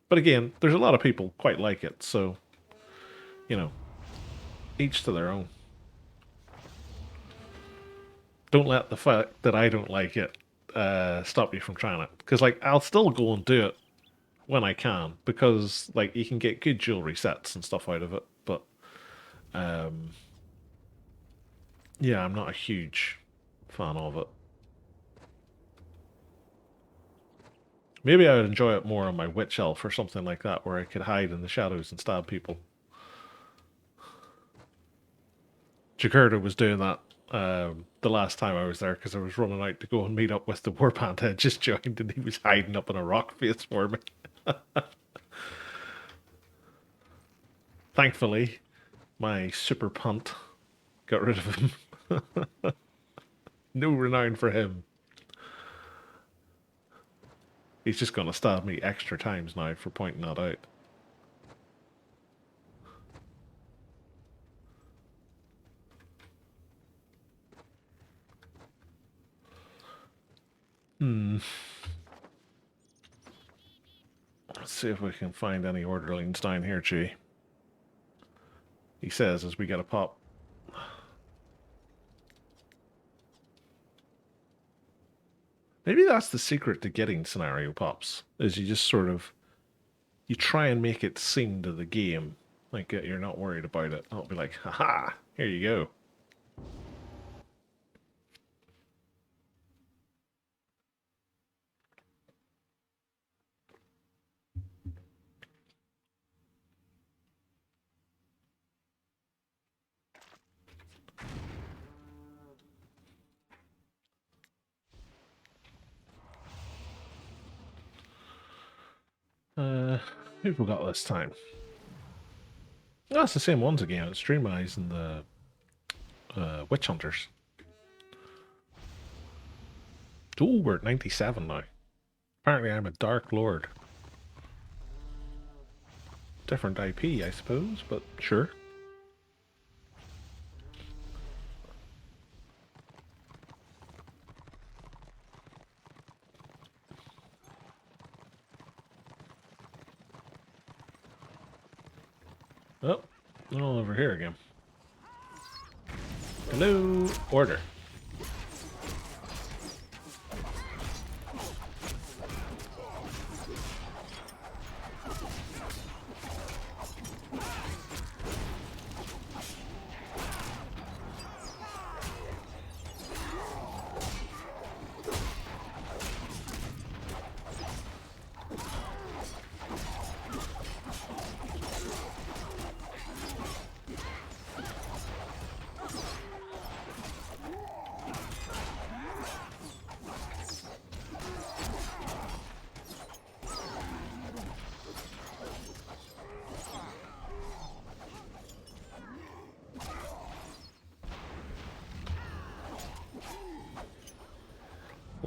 But again, there's a lot of people quite like it, so you know, each to their own. Don't let the fact that I don't like it stop you from trying it, because like I'll still go and do it when I can, because like you can get good jewelry sets and stuff out of it, but yeah, I'm not a huge fan of it. Maybe I would enjoy it more on my witch elf or something like that, where I could hide in the shadows and stab people. Jakarta was doing that the last time I was there, because I was running out to go and meet up with the warband I just joined, and he was hiding up in a rock face for me. Thankfully, my super punt got rid of him. No renown for him. He's just going to stab me extra times now for pointing that out. Let's see if we can find any orderlings down here, G. He says as we get a pop. Maybe that's the secret to getting scenario pops, is you just sort of, you try and make it seem to the game like you're not worried about it. I'll be like, haha, here you go. Who've we got this time? Oh, it's the same ones again. It's Dream Eyes and the Witch Hunters. Oh, we're at 97 now. Apparently I'm a Dark Lord. Different IP, I suppose, but sure. Oh, they're all over here again. Hello, order.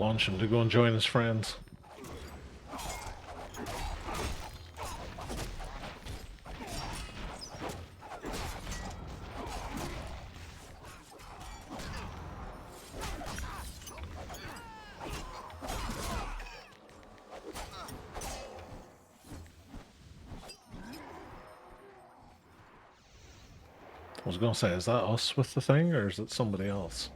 launch him to go and join his friends. I was going to say, is that us with the thing, or is it somebody else?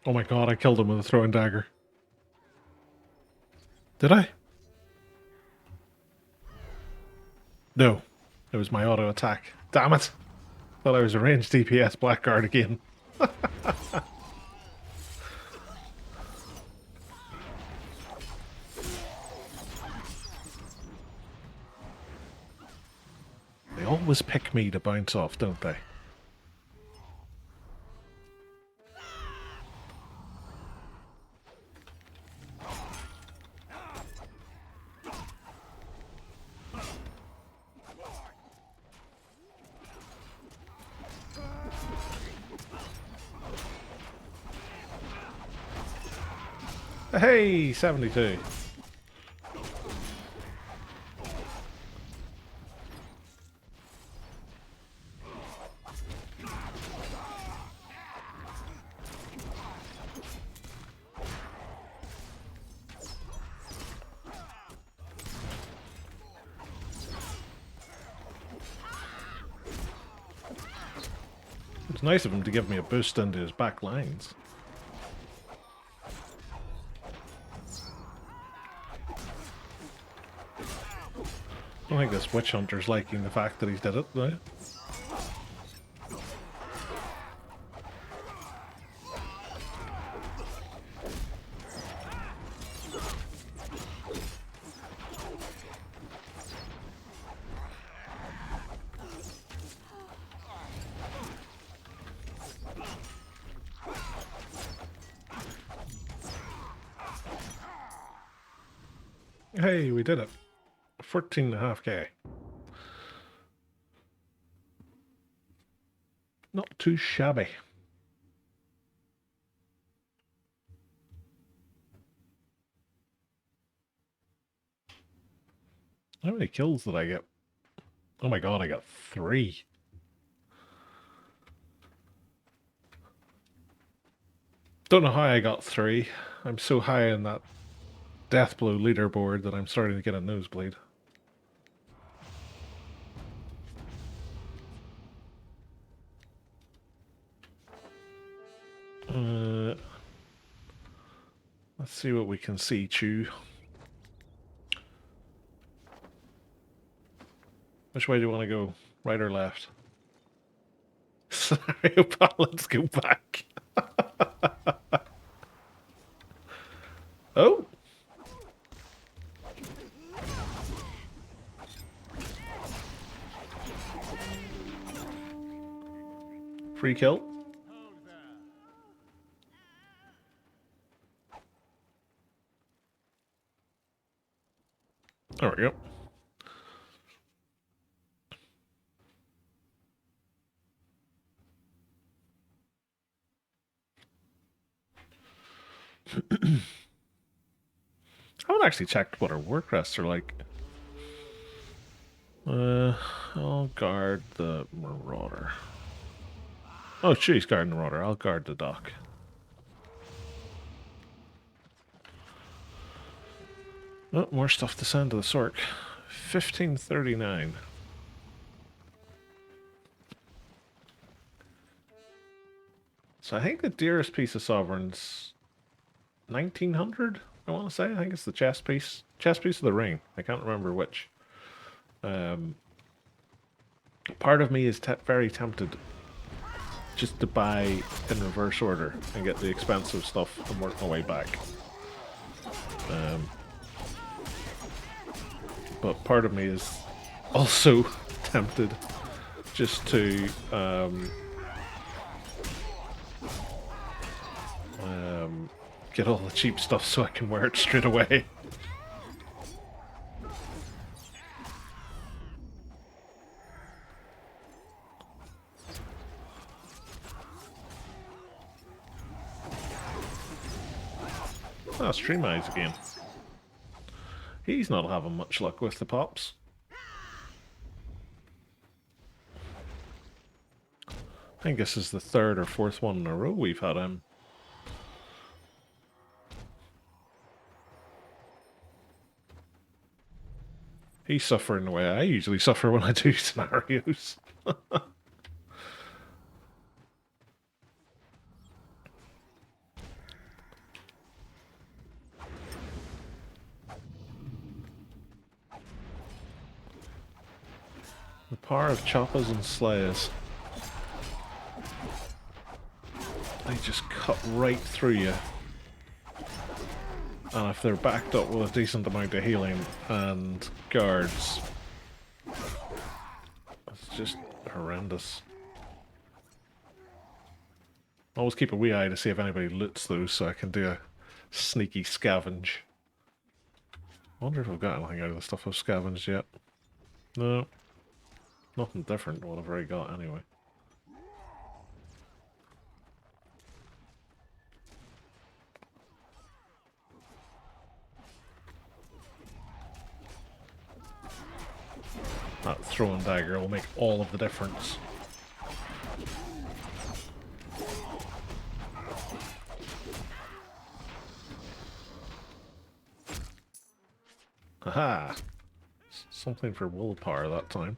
Oh my god, I killed him with a throwing dagger. Did I? No. It was my auto attack. Damn it! Thought I was a ranged DPS blackguard again. They always pick me to bounce off, don't they? Hey, 72. It's nice of him to give me a boost into his back lines. I don't think this witch hunter's liking the fact that he's did it, though. Hey, we did it. 14.5k. Not too shabby. How many kills did I get? Oh my god, I got 3. Don't know how I got 3. I'm so high in that Deathblow leaderboard that I'm starting to get a nosebleed. Let's see what we can see, Chew. Which way do you want to go? Right or left? Scenario pal, let's go back. Oh! Free kill. There we go. I haven't actually checked what our war crests are like. I'll guard the Marauder. Oh, she's guarding the Marauder. I'll guard the dock. Oh, more stuff to send to the Sork. 1539. So I think the dearest piece of Sovereigns 1900, I want to say. I think it's the chest piece. Chest piece of the ring. I can't remember which. Um, Part of me is very tempted just to buy in reverse order and get the expensive stuff and work my way back. But part of me is also tempted just to get all the cheap stuff so I can wear it straight away. Ah, Stream Eyes again. He's not having much luck with the pops. I think this is the third or fourth one in a row we've had him. He's suffering the way I usually suffer when I do scenarios. The power of choppers and slayers. They just cut right through you. And if they're backed up with a decent amount of healing and guards, it's just horrendous. Always keep a wee eye to see if anybody loots those so I can do a sneaky scavenge. I wonder if I've got anything out of the stuff I've scavenged yet. No. Nothing different than what I've already got anyway. That throwing dagger will make all of the difference. Haha! Something for willpower that time.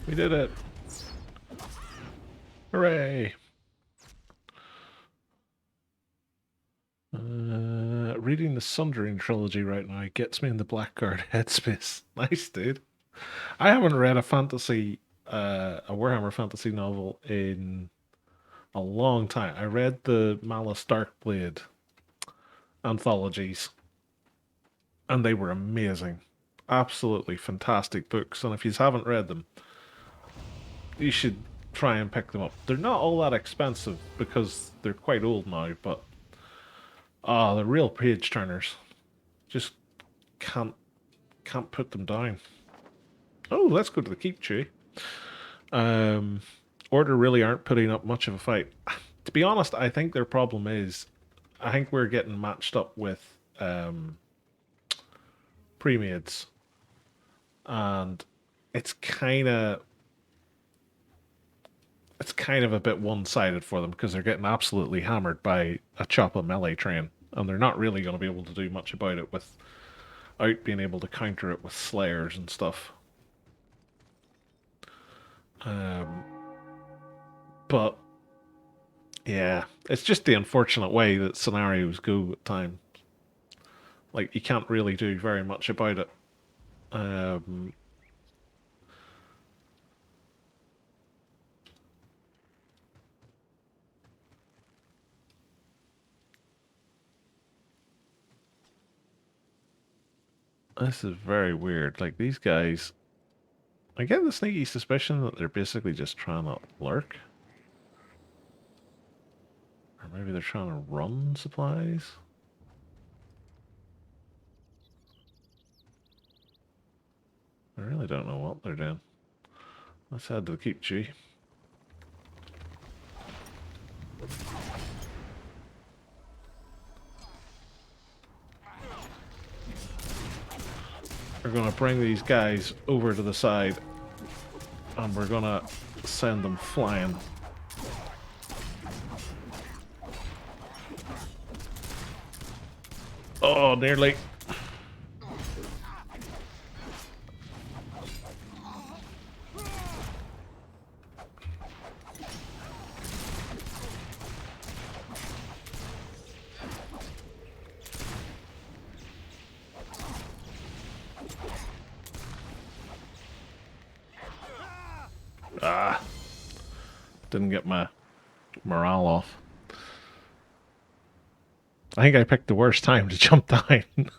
We did it! Hooray! Reading the Sundering trilogy right now gets me in the Blackguard headspace. Nice, dude. I haven't read a fantasy, a Warhammer fantasy novel in a long time. I read the Malice Darkblade anthologies, and they were amazing. Absolutely fantastic books, and if you haven't read them, you should try and pick them up. They're not all that expensive because they're quite old now, but they're real page turners. Just can't put them down. Oh, let's go to the Keep Tree. Order really aren't putting up much of a fight. To be honest, I think their problem is, I think we're getting matched up with pre-mades, and it's kind of a bit one-sided for them because they're getting absolutely hammered by a Choppa melee train and they're not really going to be able to do much about it without being able to counter it with slayers and stuff. But yeah, it's just the unfortunate way that scenarios go at times. Like, you can't really do very much about it. This is very weird. Like, these guys, I get the sneaky suspicion that they're basically just trying to lurk. Or maybe they're trying to run supplies. I really don't know what they're doing. Let's head to the keep G. We're gonna bring these guys over to the side and we're gonna send them flying. Oh, nearly. Ah, didn't get my morale off. I think I picked the worst time to jump down.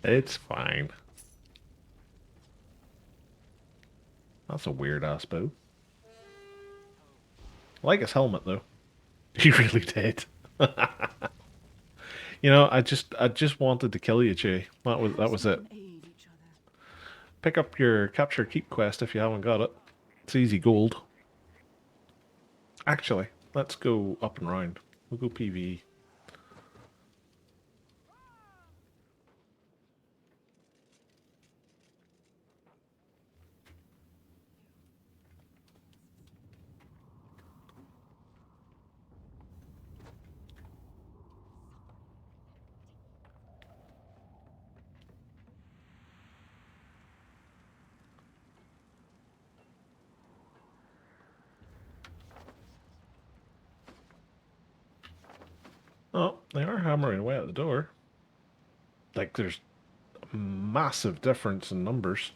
It's fine. That's a weird ass bow. I like his helmet though. He really did. You know, I just wanted to kill you, Jay. That was it. Aid each other. Pick up your capture keep quest if you haven't got it. It's easy gold. Actually, let's go up and round. We'll go PvE. Oh, they are hammering away at the door. Like, there's a massive difference in numbers.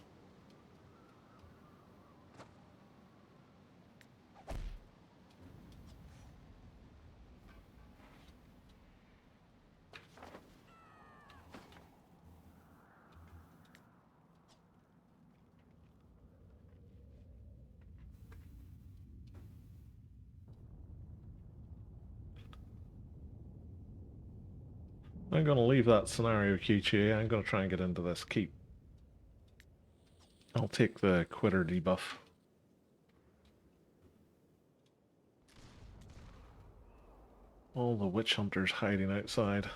I'm going to leave that scenario QTA. I'm going to try and get into this keep. I'll take the quitter debuff. All the witch hunters hiding outside.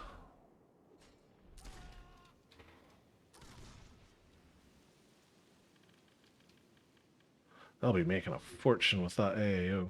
They'll be making a fortune with that AAO.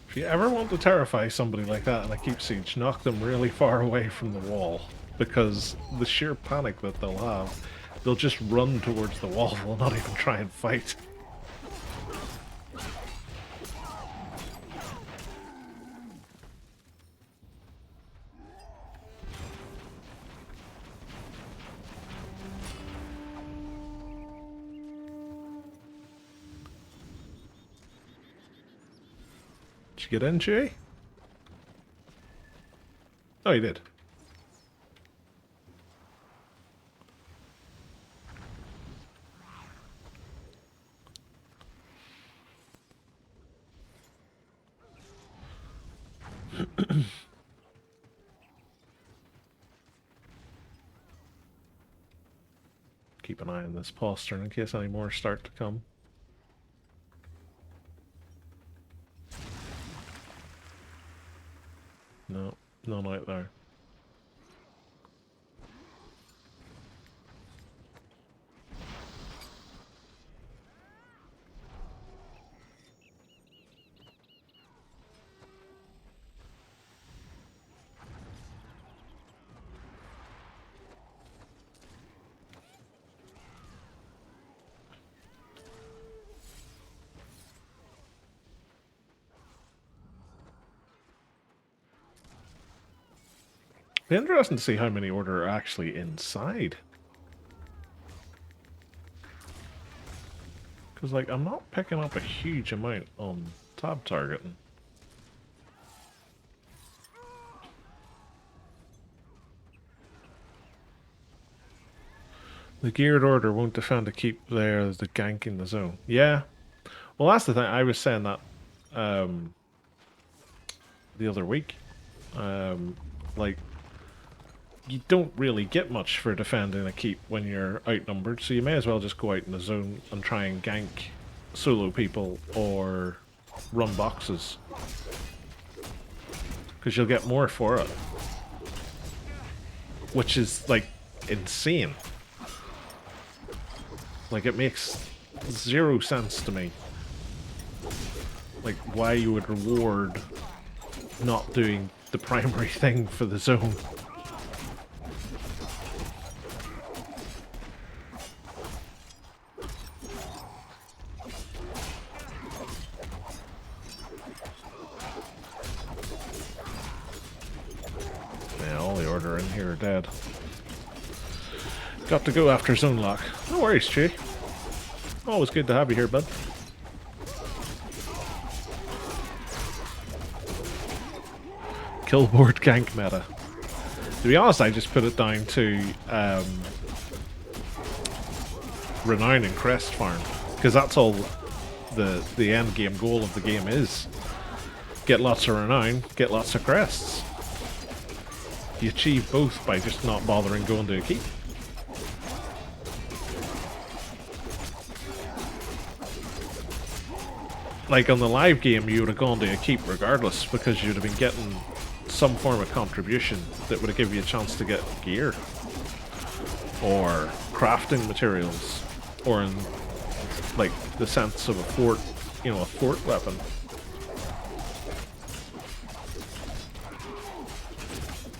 If you ever want to terrify somebody like that in a keep siege, knock them really far away from the wall. Because the sheer panic that they'll have, they'll just run towards the wall, they'll not even try and fight. Did you get in, Chewie? Oh, you did. Keep an eye on this postern in case any more start to come. No, none out there. Be interesting to see how many order are actually inside. Because, like, I'm not picking up a huge amount on tab targeting. The geared order won't defend a keep there as the gank in the zone. Yeah. Well, that's the thing. I was saying that the other week. Like, you don't really get much for defending a keep when you're outnumbered, so you may as well just go out in the zone and try and gank solo people or run boxes. Because you'll get more for it. Which is, like, insane. Like, it makes zero sense to me. Like, why you would reward not doing the primary thing for the zone. Yeah, all the order in here are dead. Got to go after zone lock. No worries, Che. Always good to have you here, bud. Killboard gank meta. To be honest, I just put it down to renown and crest farm, because that's all the end game goal of the game is. Get lots of renown, get lots of crests. You achieve both by just not bothering going to a keep. Like on the live game, you would have gone to a keep regardless, because you'd have been getting some form of contribution that would have given you a chance to get gear or crafting materials, or in like the sense of a fort, you know, a fort weapon.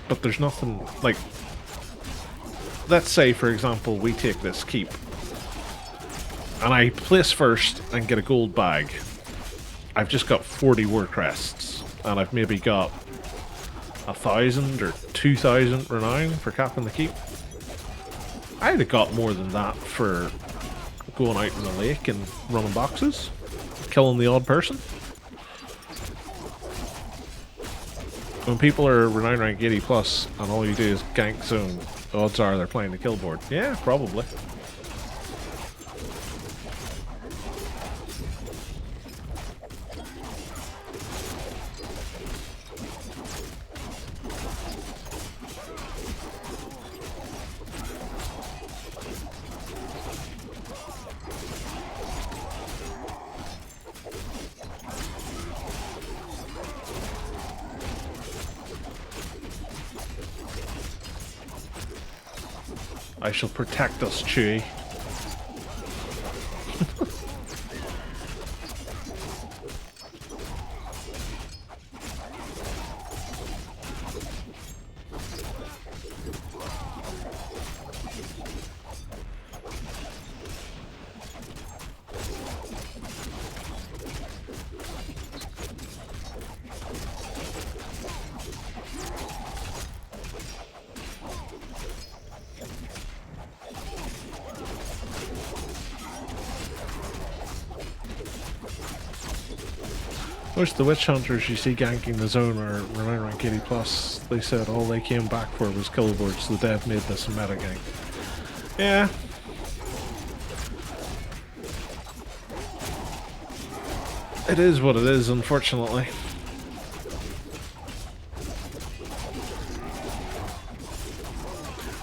But there's nothing like, let's say for example we take this keep and I place first and get a gold bag. I've just got 40 war crests and I've maybe got 1,000 or 2,000 renown for capping the keep. I'd have got more than that for going out in the lake and running boxes, killing the odd person. When people are renown rank 80 plus and all you do is gank zone, odds are they're playing the kill board. Yeah, probably. I shall protect us, Chewie. Most of the witch hunters you see ganking the zone are renown rank 80 plus. They said all they came back for was kill boards, so the dev made this a meta gank. Yeah. It is what it is, unfortunately.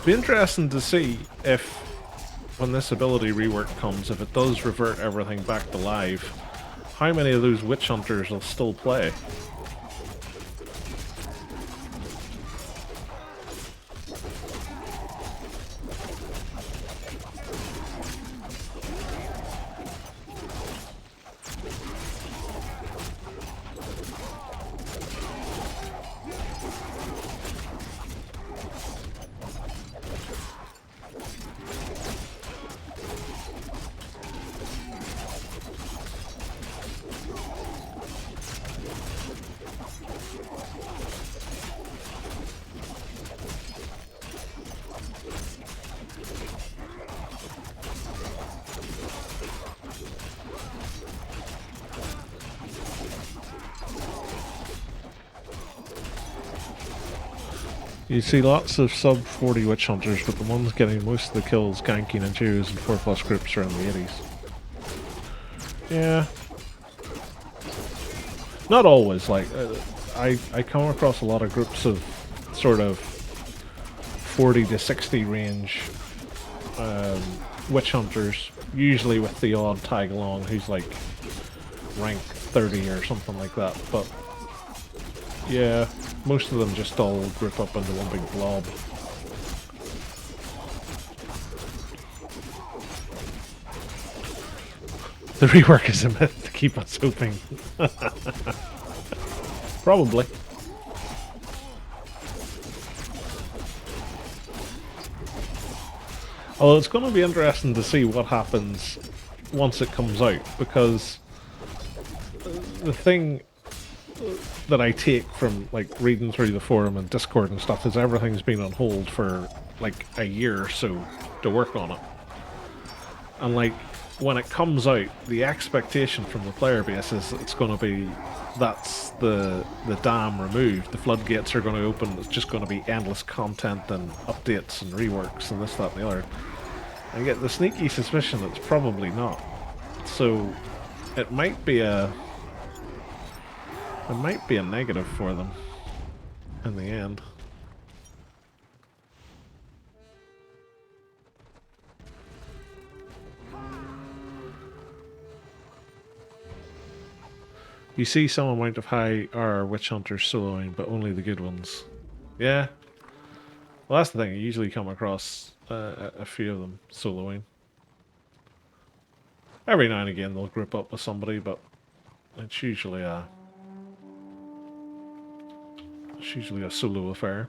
Be interesting to see if, when this ability rework comes, if it does revert everything back to live, how many of those witch hunters will still play? You see lots of sub 40 witch hunters, but the ones getting most of the kills ganking and Jews and 4+ groups around the 80s. Yeah. Not always, like, I come across a lot of groups of sort of 40 to 60 range witch hunters, usually with the odd tag along who's like rank 30 or something like that, but yeah, most of them just all group up into one big blob. The rework is a myth to keep us hoping. Probably. Although it's going to be interesting to see what happens once it comes out, because the thing that I take from like reading through the forum and Discord and stuff is everything's been on hold for like a year or so to work on it. And like when it comes out, the expectation from the player base is it's going to be that's the dam removed, the floodgates are going to open, it's just going to be endless content and updates and reworks and this, that and the other. I get the sneaky suspicion that it's probably not. So it might be a negative for them in the end. You see some amount of high R witch hunters soloing, but only the good ones. Yeah. Well, that's the thing. You usually come across a few of them soloing. Every now and again they'll group up with somebody, but it's usually a solo affair.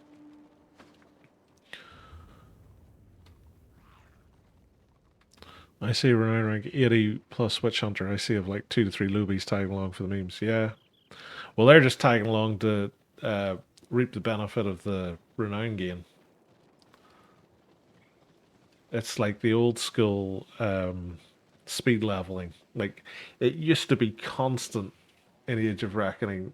I see renown rank 80 plus witch hunter. I see of like 2 to 3 loobies tagging along for the memes. Yeah. Well, they're just tagging along to reap the benefit of the renown gain. It's like the old school speed leveling. Like, it used to be constant in Age of Reckoning.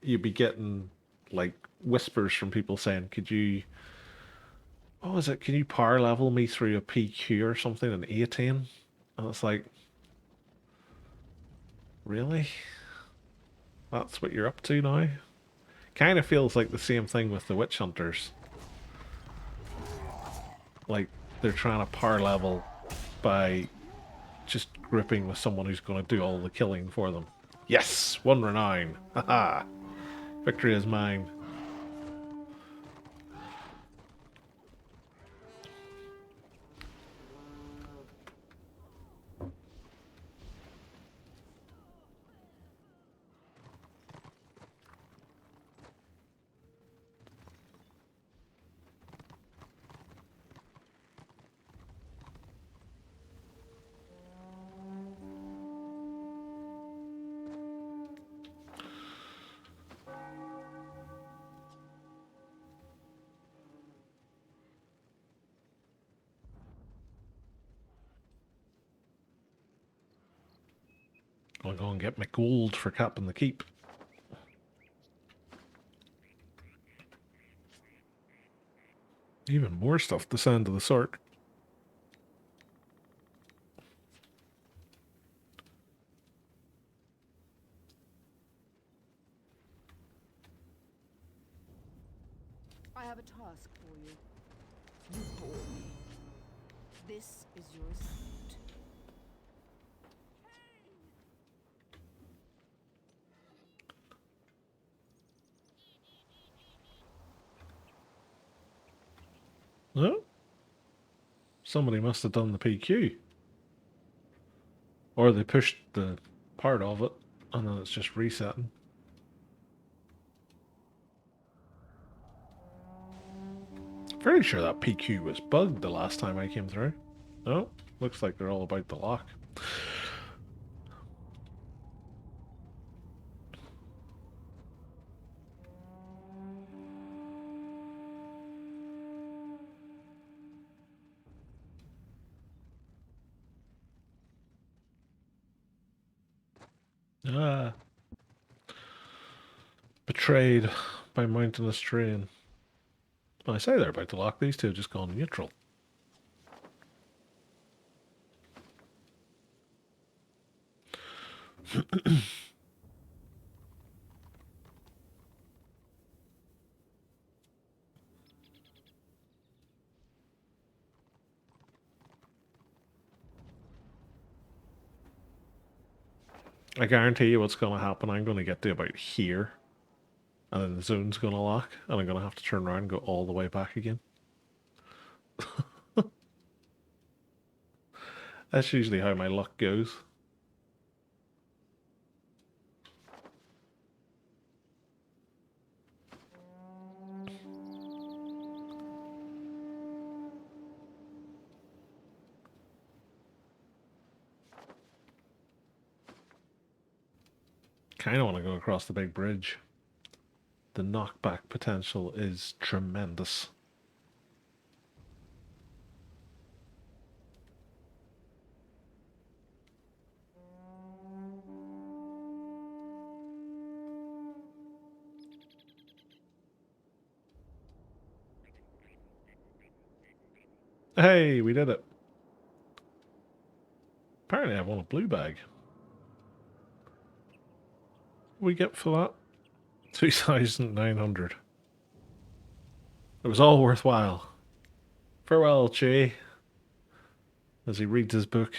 You'd be getting like whispers from people saying, could you, what was it, can you power level me through a PQ or something in 18? And it's like, really? That's what you're up to now? Kind of feels like the same thing with the witch hunters. Like, they're trying to power level by just grouping with someone who's going to do all the killing for them. Yes! 1 renown! Haha! Victory is mine. I'll go and get my gold for capping the keep. Even more stuff to send to the Sark. I have a task for you. You call me. This is your assignment. No? Somebody must have done the PQ. Or they pushed the part of it, and then it's just resetting. Pretty sure that PQ was bugged the last time I came through. No? Looks like they're all about the lock. Ah. Betrayed by mountainous terrain. When I say they're about to lock, these two have just gone neutral. I guarantee you what's going to happen. I'm going to get to about here, and then the zone's going to lock, and I'm going to have to turn around and go all the way back again. That's usually how my luck goes. Kind of want to go across the big bridge. The knockback potential is tremendous. Hey, we did it. Apparently I won a blue bag. What we get for that? 2,900. It was all worthwhile. Farewell, Che, as he reads his book.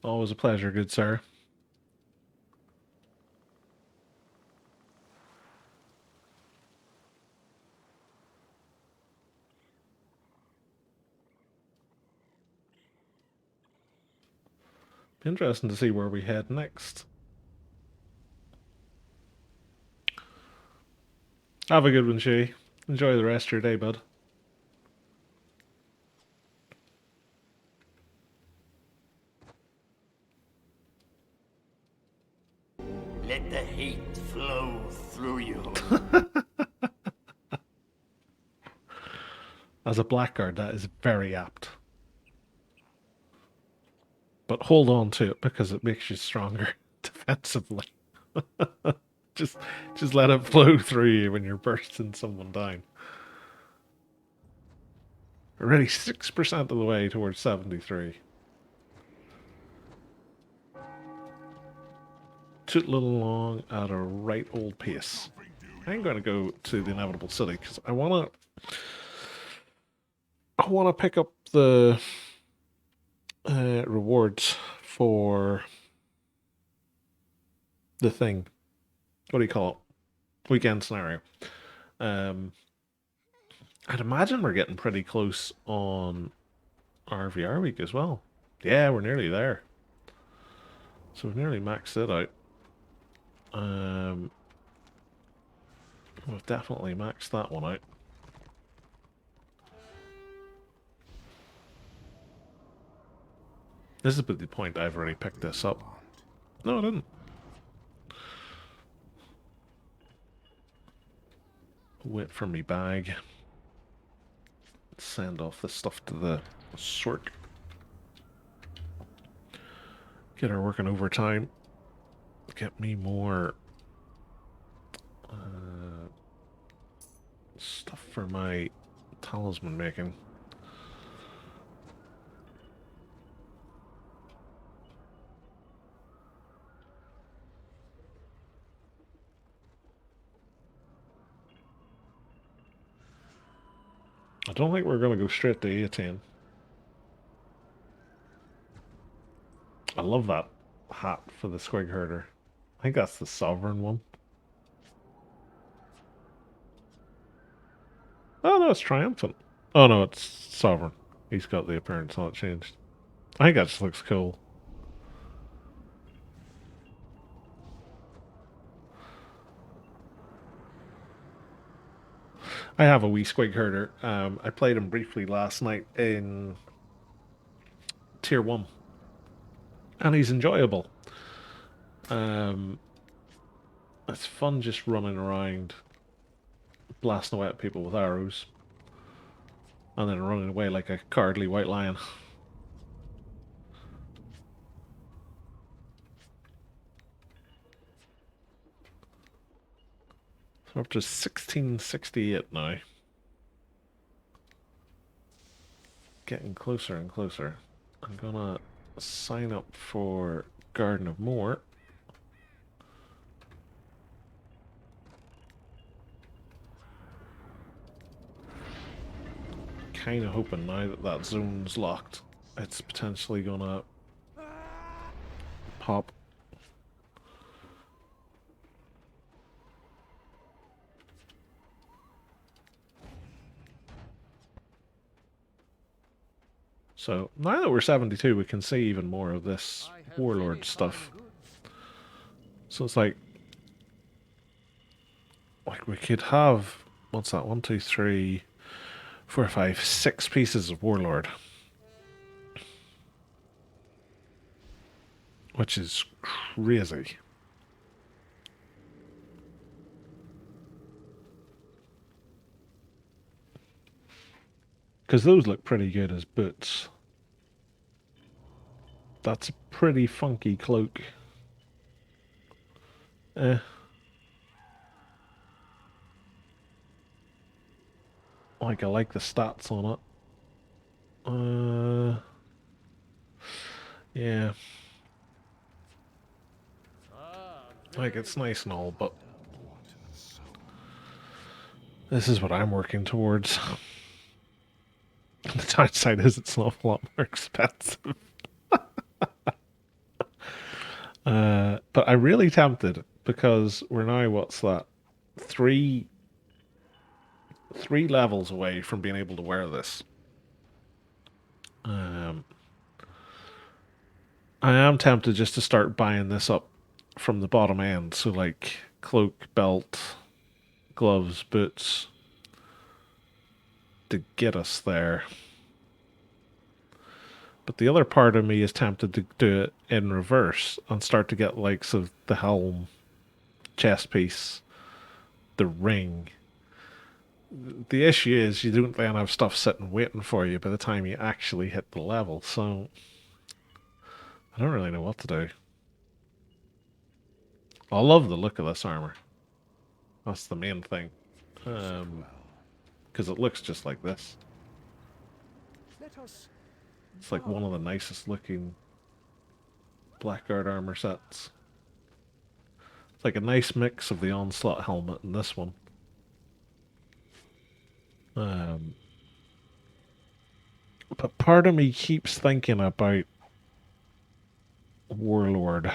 Always a pleasure, good sir. Be interesting to see where we head next. Have a good one, Che. Enjoy the rest of your day, bud. Let the hate flow through you. As a blackguard, that is very apt. But hold on to it because it makes you stronger defensively. just, just let it flow through you when you're bursting someone down. Already 6% of the way towards 73. Tootling along at a right old pace. I'm going to go to the inevitable city because I want to pick up the rewards for the thing. What do you call it? Weekend scenario. I'd imagine we're getting pretty close on ORVR week as well. Yeah, we're nearly there. So we've nearly maxed it out. We've definitely maxed that one out. This is the point I've already picked this up. No, I didn't. Wait for me bag. Send off this stuff to the Sork. Get her working overtime. Get me more Stuff for my talisman making. I don't think we're going to go straight to 18. I love that hat for the squig herder. I think that's the sovereign one. Oh no, it's triumphant. Oh no, it's sovereign. He's got the appearance not changed. I think that just looks cool. I have a wee squig herder. I played him briefly last night in Tier 1. And he's enjoyable. It's fun just running around, blasting away at people with arrows. And then running away like a cowardly white lion. So up to 1668 now. Getting closer and closer. I'm gonna sign up for Garden of Moor. Kind of hoping now that that zone's locked, it's potentially gonna pop. So now that we're 72, we can see even more of this warlord stuff. So it's like we could have, what's that? 1, 2, 3, 4, 5, 6 pieces of warlord, which is crazy. Because those look pretty good as boots. That's a pretty funky cloak. Like, I like the stats on it. Yeah. Like, it's nice and all, but this is what I'm working towards. The downside is it's an awful lot more expensive. But I'm really tempted because we're now, what's that? Three levels away from being able to wear this. I am tempted just to start buying this up from the bottom end. So like cloak, belt, gloves, boots to get us there. But the other part of me is tempted to do it in reverse and start to get likes of the helm, chest piece, the ring. The issue is you don't then have stuff sitting waiting for you by the time you actually hit the level, so I don't really know what to do. I love the look of this armor. That's the main thing. Because it looks just like this. It's like one of the nicest looking Blackguard armor sets. It's like a nice mix of the Onslaught helmet and this one. But part of me keeps thinking about Warlord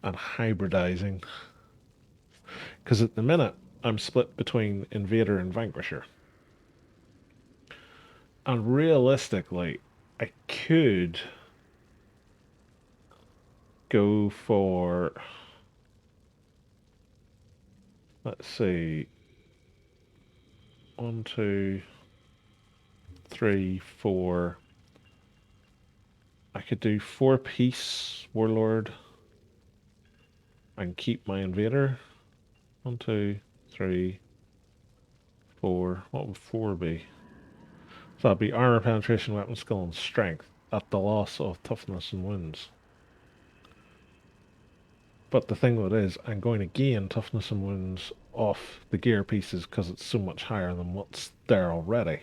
and hybridizing. Because at the minute, I'm split between Invader and Vanquisher. And realistically, I could go for, let's see, 1, 2, 3, 4. I could do 4-piece Warlord and keep my Invader. 1, 2, 3, 4. What would 4 be? So that'd be armor, penetration, weapon skill, and strength at the loss of toughness and wounds. But the thing with it is, I'm going to gain toughness and wounds off the gear pieces because it's so much higher than what's there already.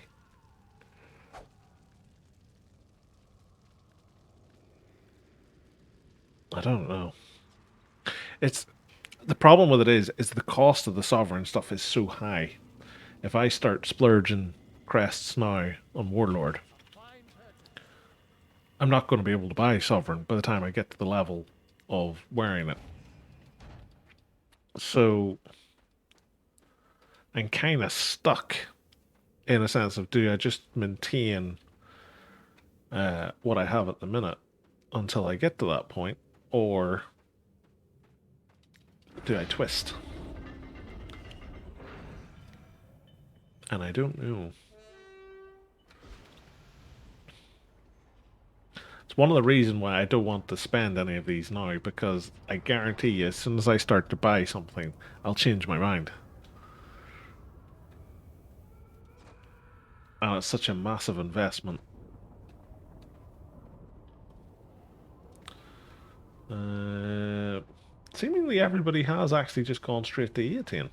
I don't know. It's the problem with it is the cost of the sovereign stuff is so high. If I start splurging crests now on Warlord, I'm not going to be able to buy sovereign by the time I get to the level of wearing it. So I'm kind of stuck in a sense of, do I just maintain what I have at the minute until I get to that point, or do I twist? And I don't know. It's one of the reasons why I don't want to spend any of these now, because I guarantee you, as soon as I start to buy something, I'll change my mind. And it's such a massive investment. Seemingly everybody has actually just gone straight to 18.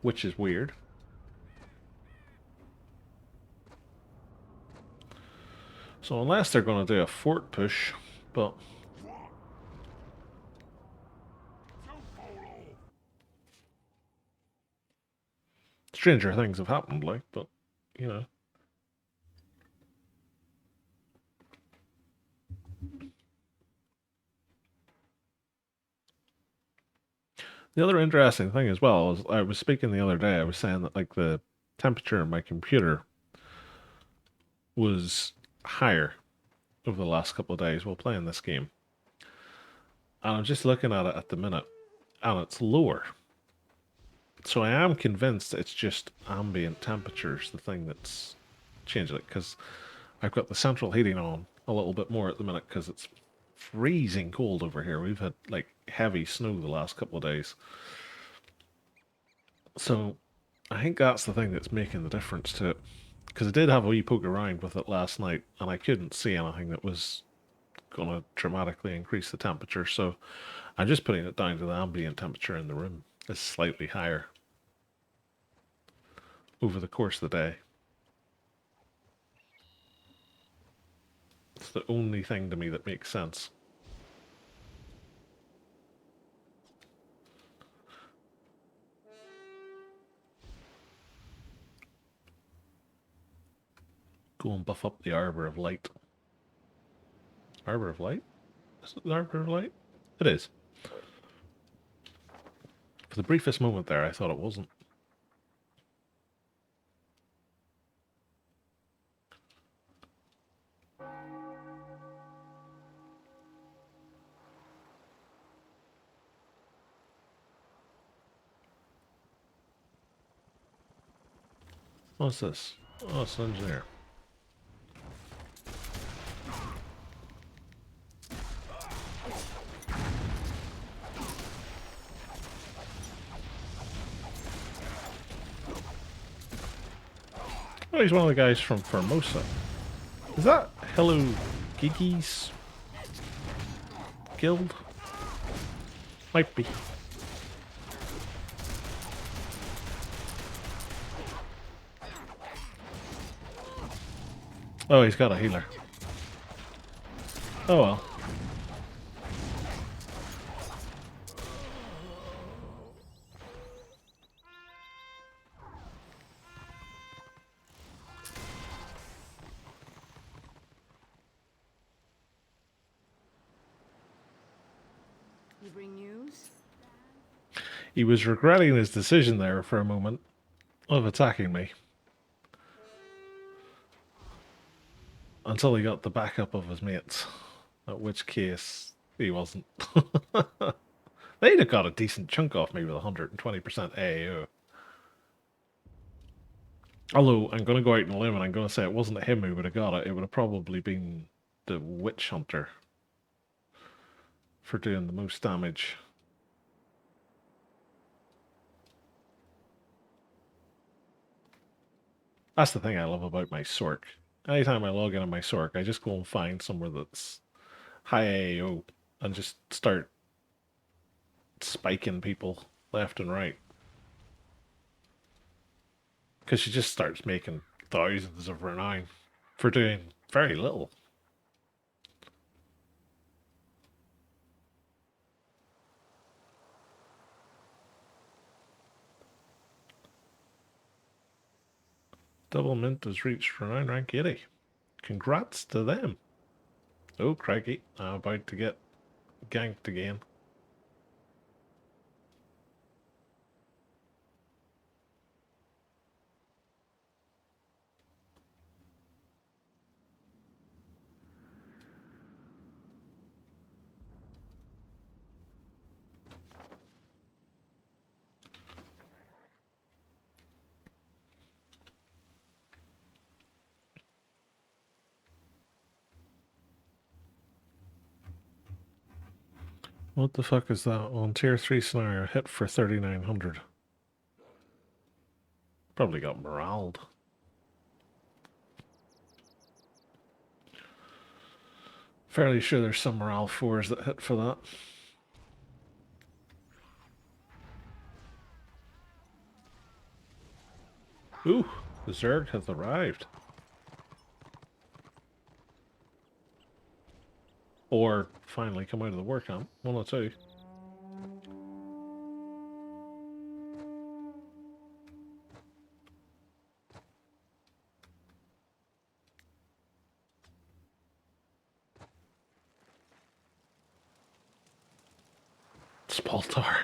Which is weird. So unless they're going to do a fort push, but stranger things have happened, like, but, you know. The other interesting thing as well is I was speaking the other day, I was saying that, like, the temperature in my computer was higher over the last couple of days while playing this game. And I'm just looking at it at the minute, and it's lower. So I am convinced it's just ambient temperatures, the thing that's changing it, because I've got the central heating on a little bit more at the minute because it's freezing cold over here. We've had like heavy snow the last couple of days. So I think that's the thing that's making the difference to it. Because I did have a wee poke around with it last night and I couldn't see anything that was going to dramatically increase the temperature. So I'm just putting it down to the ambient temperature in the room is slightly higher over the course of the day. It's the only thing to me that makes sense. Go and buff up the Arbor of Light. Arbor of Light? Is it the Arbor of Light? It is. For the briefest moment there, I thought it wasn't. What's this? Oh, it's an engineer. Oh, he's one of the guys from Formosa. Is that Hello Gigi's guild? Might be. Oh, he's got a healer. Oh well. You bring news? He was regretting his decision there for a moment of attacking me. Until he got the backup of his mates. At which case, he wasn't. They'd have got a decent chunk off me with 120% AAO. Although, I'm going to go out on a limb and I'm going to say it wasn't him who would have got it. It would have probably been the Witch Hunter for doing the most damage. That's the thing I love about my Sork. anytime I log in on my Sork, I just go and find somewhere that's high AAO and just start spiking people left and right. Because she just starts making thousands of renown for doing very little. Double Mint has reached renown rank 80. Congrats to them. Oh, crikey. I'm about to get ganked again. What the fuck is that? On tier 3 scenario, hit for 3,900. Probably got moraled. Fairly sure there's some morale 4s that hit for that. Ooh, the Zerg has arrived. Or finally come out of the war camp. One or two. Spaltar.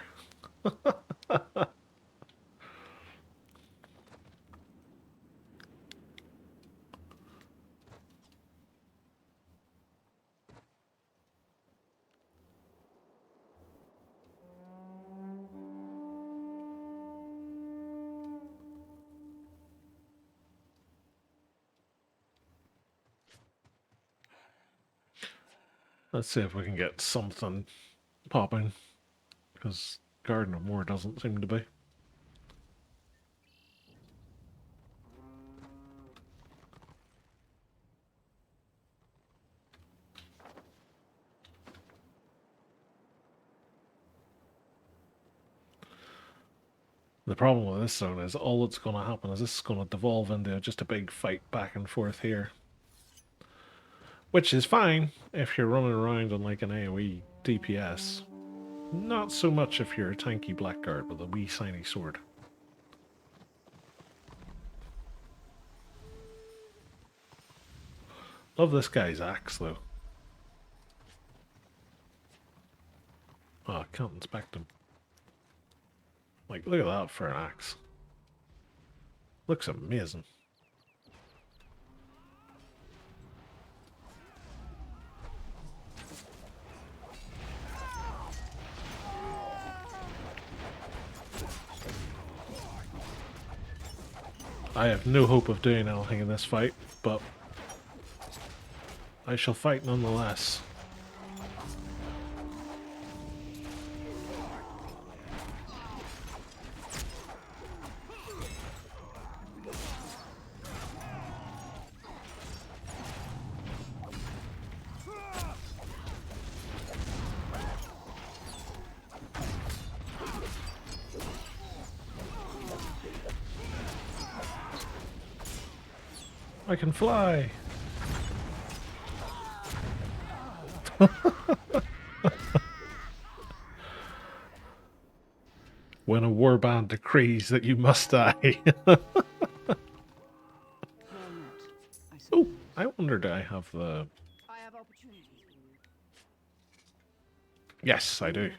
Let's see if we can get something popping. Because Garden of War doesn't seem to be. The problem with this zone is all that's going to happen is this is going to devolve into just a big fight back and forth here. Which is fine if you're running around on like an AoE DPS. Not so much if you're a tanky blackguard with a wee shiny sword. Love this guy's axe though. Oh, I can't inspect him. Like, look at that for an axe. Looks amazing. I have no hope of doing anything in this fight, but I shall fight nonetheless. I can fly! When a warband decrees that you must die. Oh, I wonder do I have the... I have opportunities for you. Yes, I do.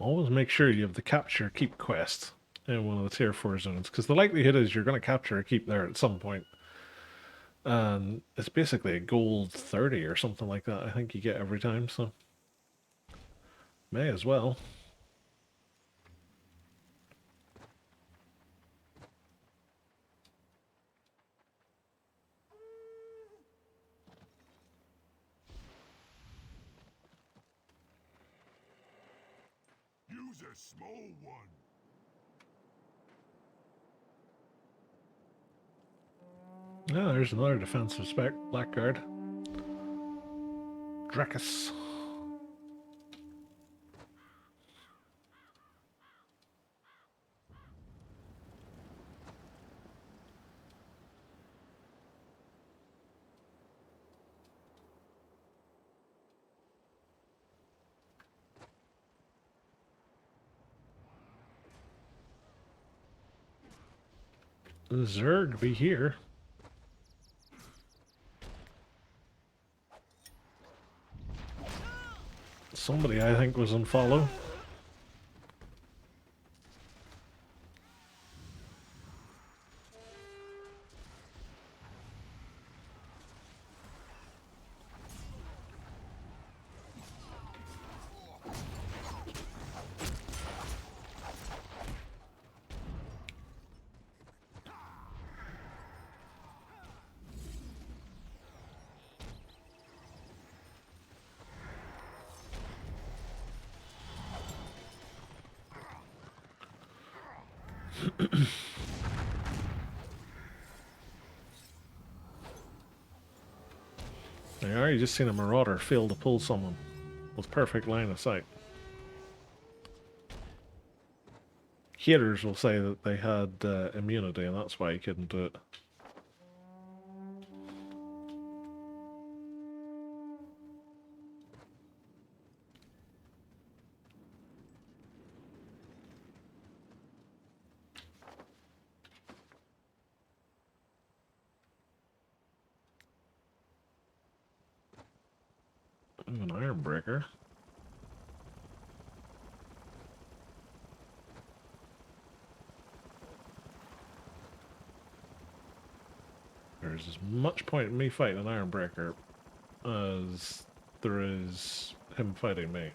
Always make sure you have the capture keep quest in one of the tier 4 zones, because the likelihood is you're going to capture a keep there at some point. And it's basically a gold 30 or something like that, I think you get every time, so may as well. Choose a small one. Ah, there's another defensive spec blackguard. Dracus. Zerg be here. Somebody, I think, was on follow. There are, you just seen a marauder fail to pull someone with perfect line of sight. Haters will say that they had immunity and that's why he couldn't do it. Ooh, an iron breaker. There's as much point in me fighting an iron breaker as there is him fighting me.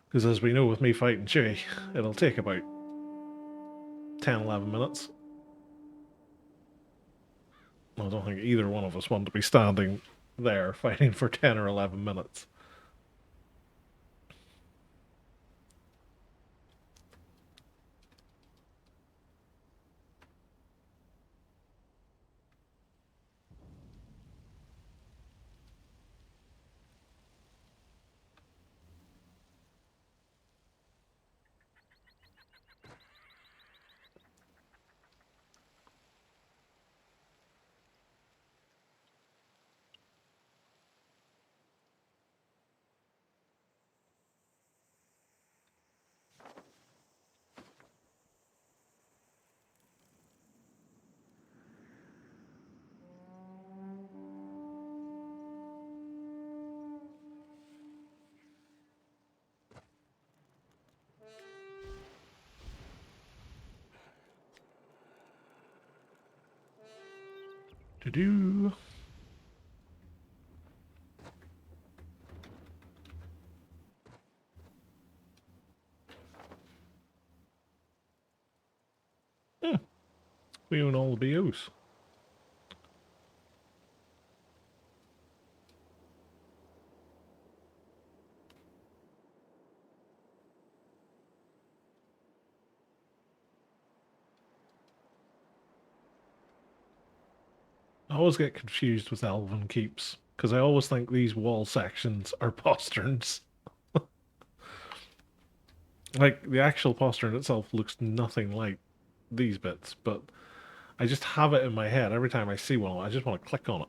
Because as we know with me fighting Chewie, it'll take about 10-11 minutes. I don't think either one of us want to be standing there fighting for 10 or 11 minutes. Do-do. We own all the BOs. I always get confused with Elven Keeps, because I always think these wall sections are posterns. Like, the actual postern itself looks nothing like these bits, but I just have it in my head every time I see one, I just want to click on it.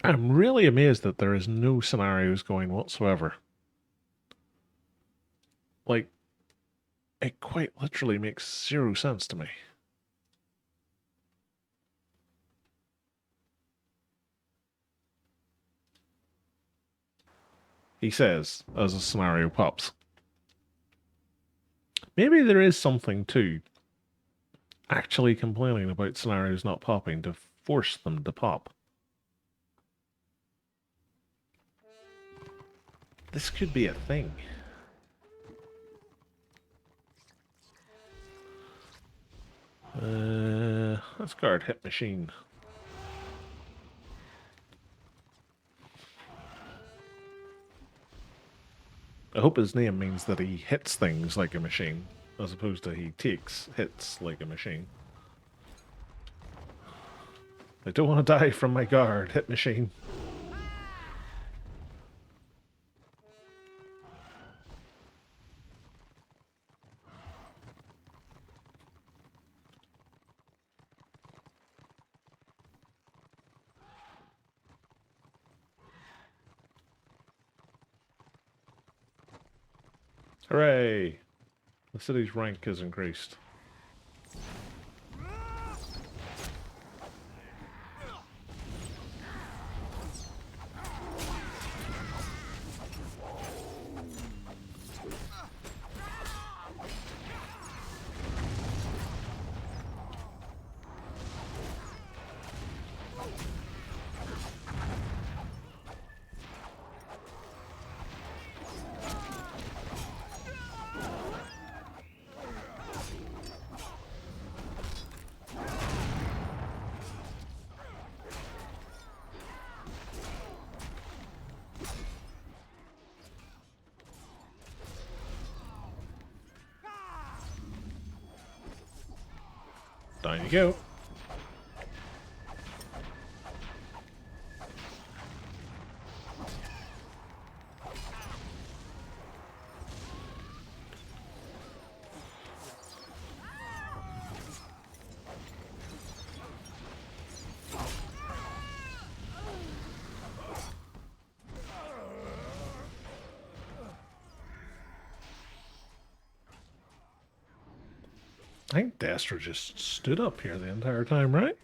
I'm really amazed that there is no scenarios going whatsoever. Like, it quite literally makes zero sense to me. He says, as a scenario pops. Maybe there is something to actually complaining about scenarios not popping to force them to pop. This could be a thing. Let's guard hit machine. I hope his name means that he hits things like a machine, as opposed to he takes hits like a machine. I don't want to die from my guard, hit machine. Hooray! The city's rank has increased. Down you go. I think Destra just stood up here the entire time, right?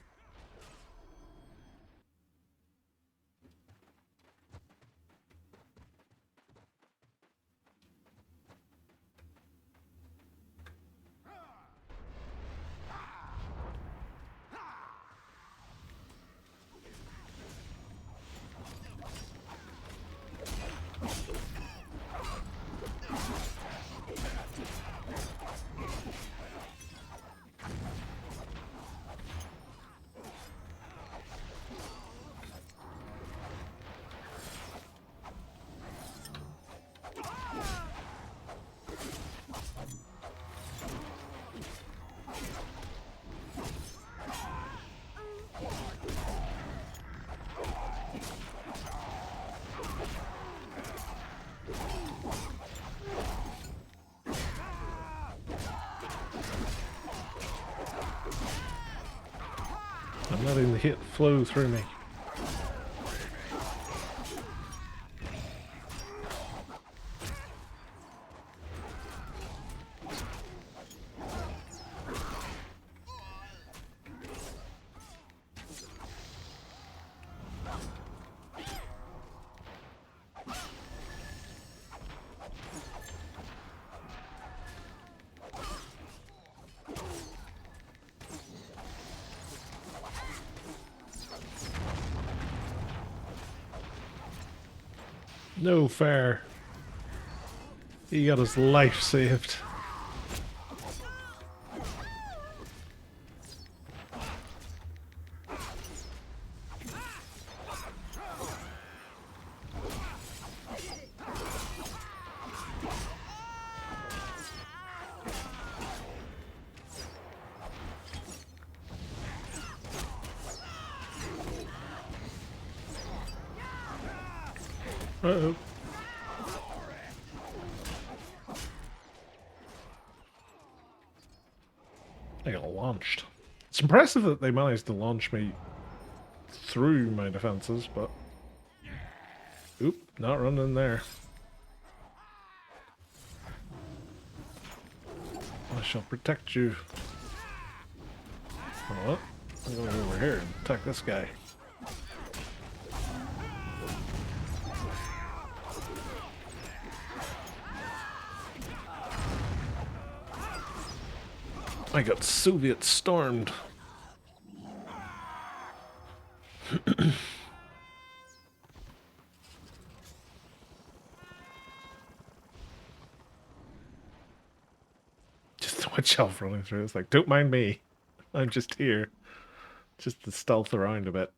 I'm letting the hit flow through me. No fair. He got his life saved. Uh-oh. I got launched. It's impressive that they managed to launch me through my defenses, but... Oop, not running there. I shall protect you. What? I'm going over here and attack this guy. I got Soviet stormed. Just the witch elf running through. It's like, don't mind me. I'm just here. Just to stealth around a bit.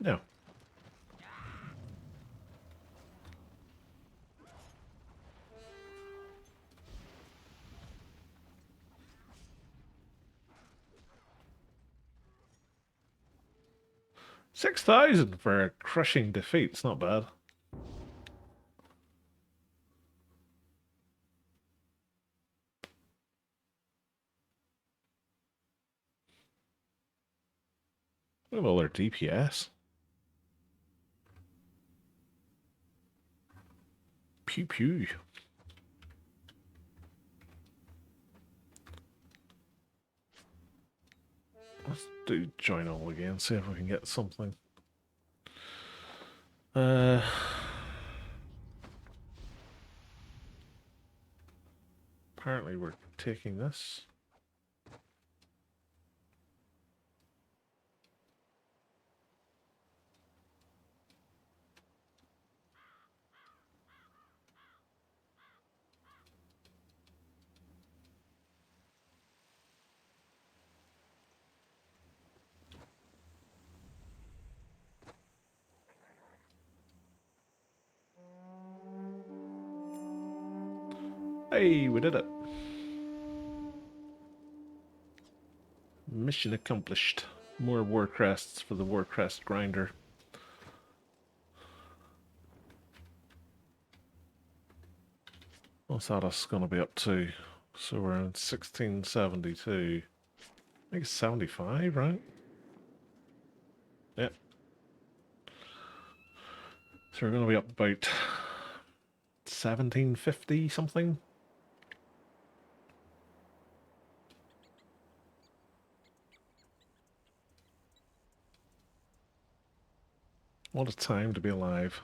No. $6,000 for a crushing defeat. It's not bad. Look at all their DPS. Pew pew. Let's do join all again, see if we can get something. Apparently we're taking this. Hey, we did it. Mission accomplished. More war crests for the war crest grinder. What's that us gonna be up to? So we're in 1672. I think it's 75, right? Yep. So we're gonna be up about 1750 something. What a time to be alive.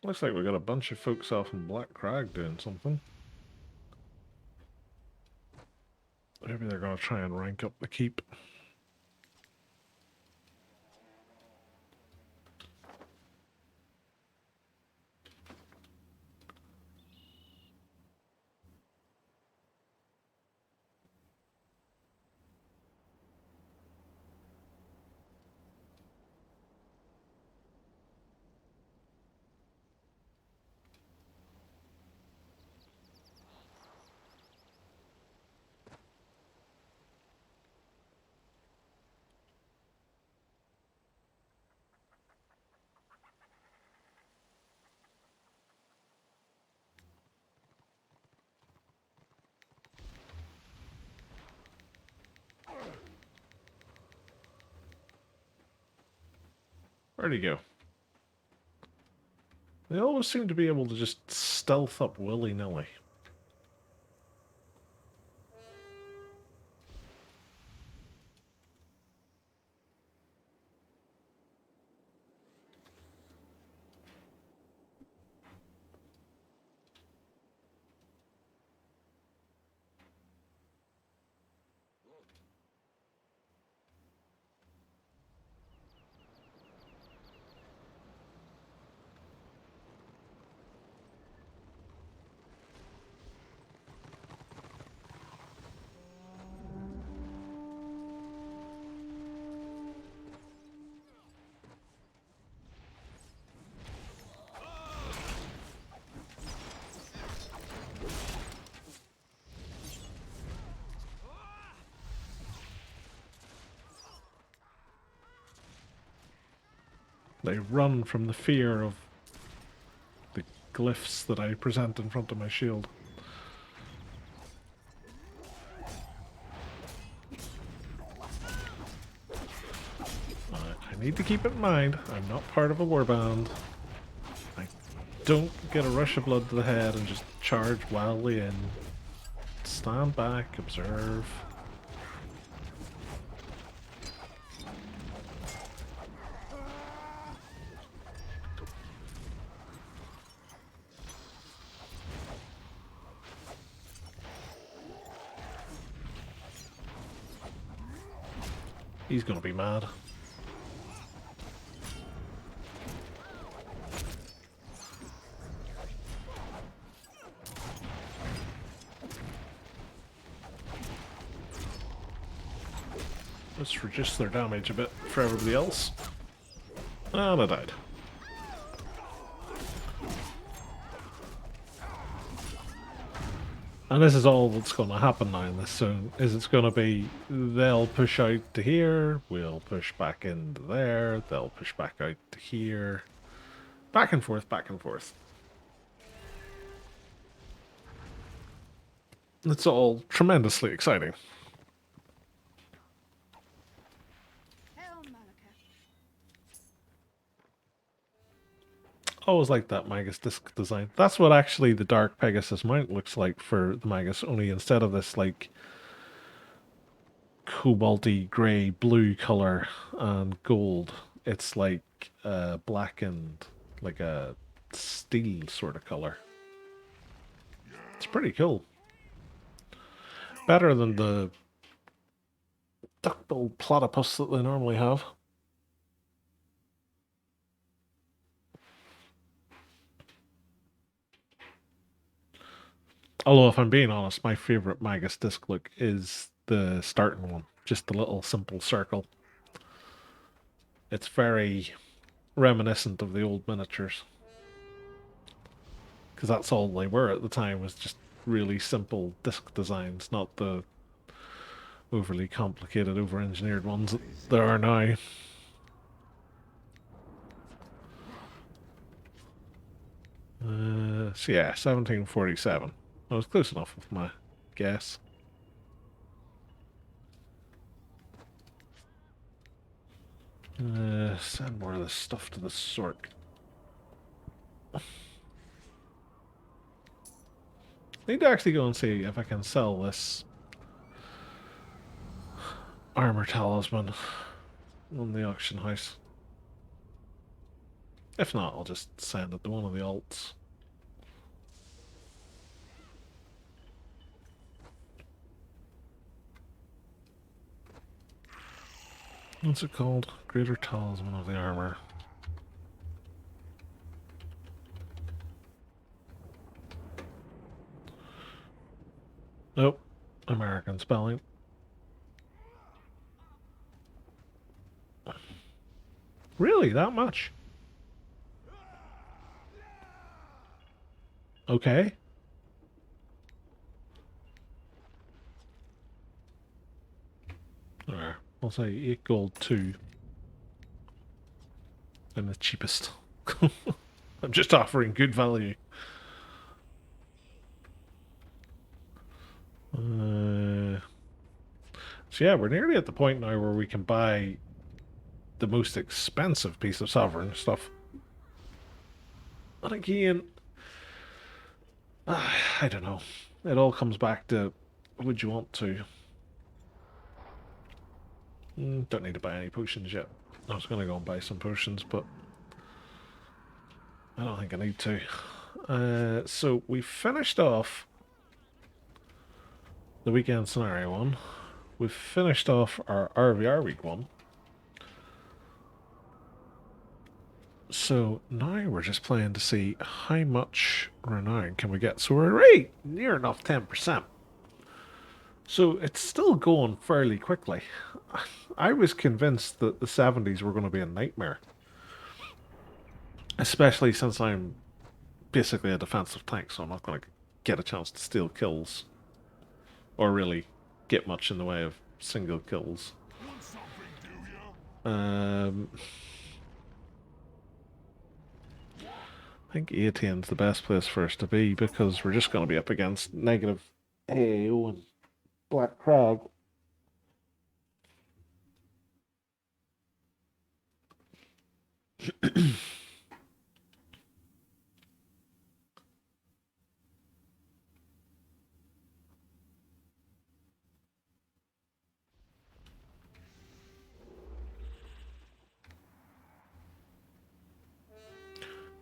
Looks like we got a bunch of folks off in Black Crag doing something. Maybe they're gonna try and rank up the keep. Where'd he go? They always seem to be able to just stealth up willy-nilly. They run from the fear of the glyphs that I present in front of my shield. I need to keep in mind, I'm not part of a warband. I don't get a rush of blood to the head and just charge wildly in. Stand back, observe. He's gonna be mad. Let's reduce their damage a bit for everybody else. And I died. And this is all that's going to happen now in this zone, is it's going to be, they'll push out to here, we'll push back into there, they'll push back out to here. Back and forth, back and forth. It's all tremendously exciting. Hail, Malika. Always like that Magus disc design. That's what actually the Dark Pegasus mount looks like for the Magus, only instead of this like cobalty grey blue color and gold, it's like black and like a steel sort of color. It's pretty cool. Better than the duck-billed platypus that they normally have. Although, if I'm being honest, my favourite Magus disc look is the starting one. Just the little simple circle. It's very reminiscent of the old miniatures. Because that's all they were at the time, was just really simple disc designs, not the overly complicated, over-engineered ones that there are now. So yeah, 1747. I was close enough with my guess. Send more of this stuff to the sort. Need to actually go and see if I can sell this armor talisman on the auction house. If not, I'll just send it to one of the alts. What's it called? Greater Talisman of the Armor. Nope. American spelling. Really? That much? Okay. Alright. I'll say 8 gold 2. And the cheapest. I'm just offering good value. So yeah, we're nearly at the point now where we can buy the most expensive piece of sovereign stuff. And again, I don't know. It all comes back to, would you want to? Don't need to buy any potions yet. I was going to go and buy some potions, but I don't think I need to. So we finished off the weekend scenario one. We've finished off our RVR week one. So now we're just playing to see how much renown can we get. So we're right near enough 10%. So it's still going fairly quickly. I was convinced that the 70s were going to be a nightmare. Especially since I'm basically a defensive tank, so I'm not going to get a chance to steal kills. Or really get much in the way of single kills. I think 18's the best place for us to be because we're just going to be up against negative AAO and Black Crag.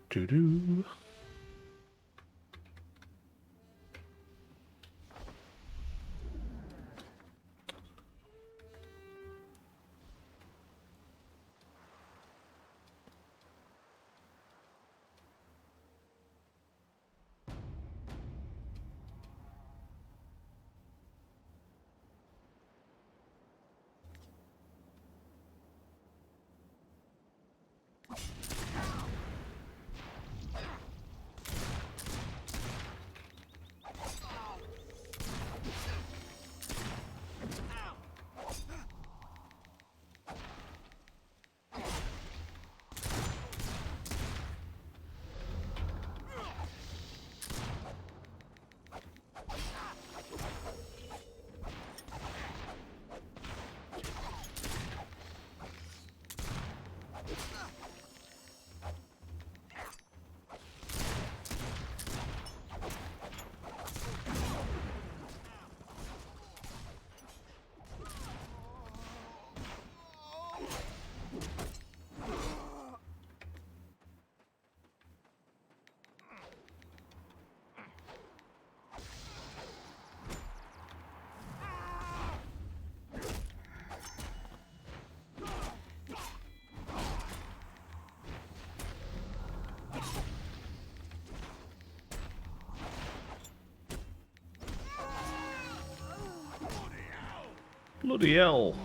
Doo-doo. Bloody hell.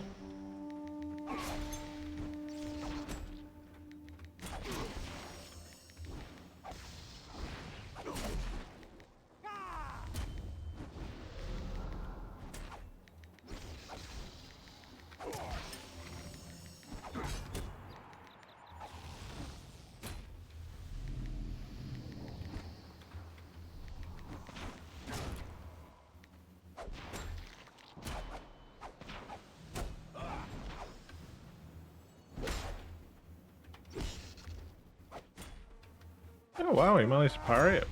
Oh wow, he managed to parry it.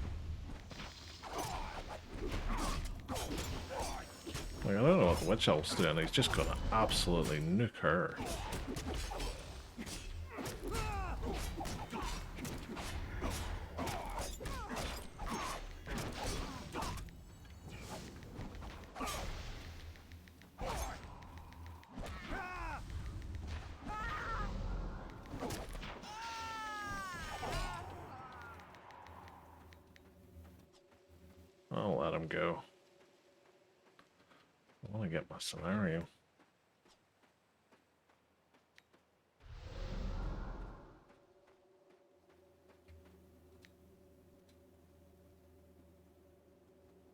Like, I don't know what the Witch Elf's doing, he's just gonna absolutely nuke her. I'll let him go. I want to get my scenario.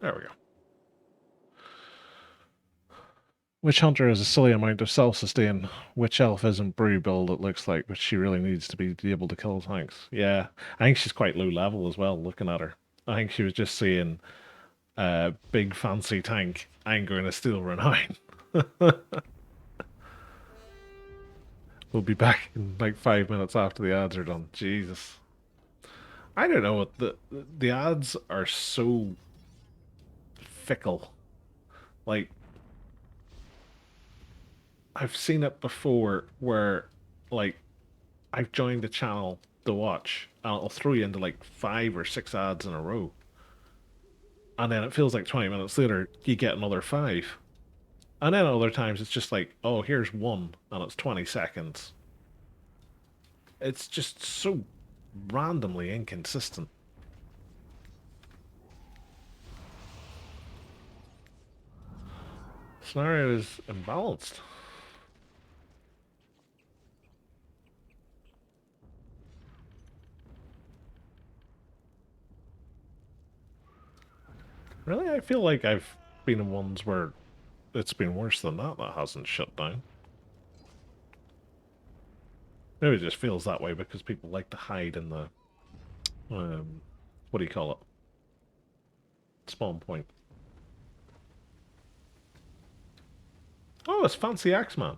There we go. Witch Hunter has a silly amount of self-sustain. Witch Elf isn't brew build, it looks like, but she really needs to be able to kill tanks. Yeah, I think she's quite low level as well, looking at her. I think she was just saying, big fancy tank, I'm going to steal Renown. We'll be back in like 5 minutes after the ads are done. Jesus. I don't know, the ads are so fickle. Like, I've seen it before where, like, I've joined the channel to watch, and it'll throw you into like 5 or 6 ads in a row. And then it feels like 20 minutes later, you get another 5. And then other times it's just like, oh, here's one, and it's 20 seconds. It's just so randomly inconsistent. Scenario is imbalanced. Really? I feel like I've been in ones where it's been worse than that hasn't shut down. Maybe it just feels that way because people like to hide in the what do you call it? Spawn point. Oh, it's Fancy Axeman.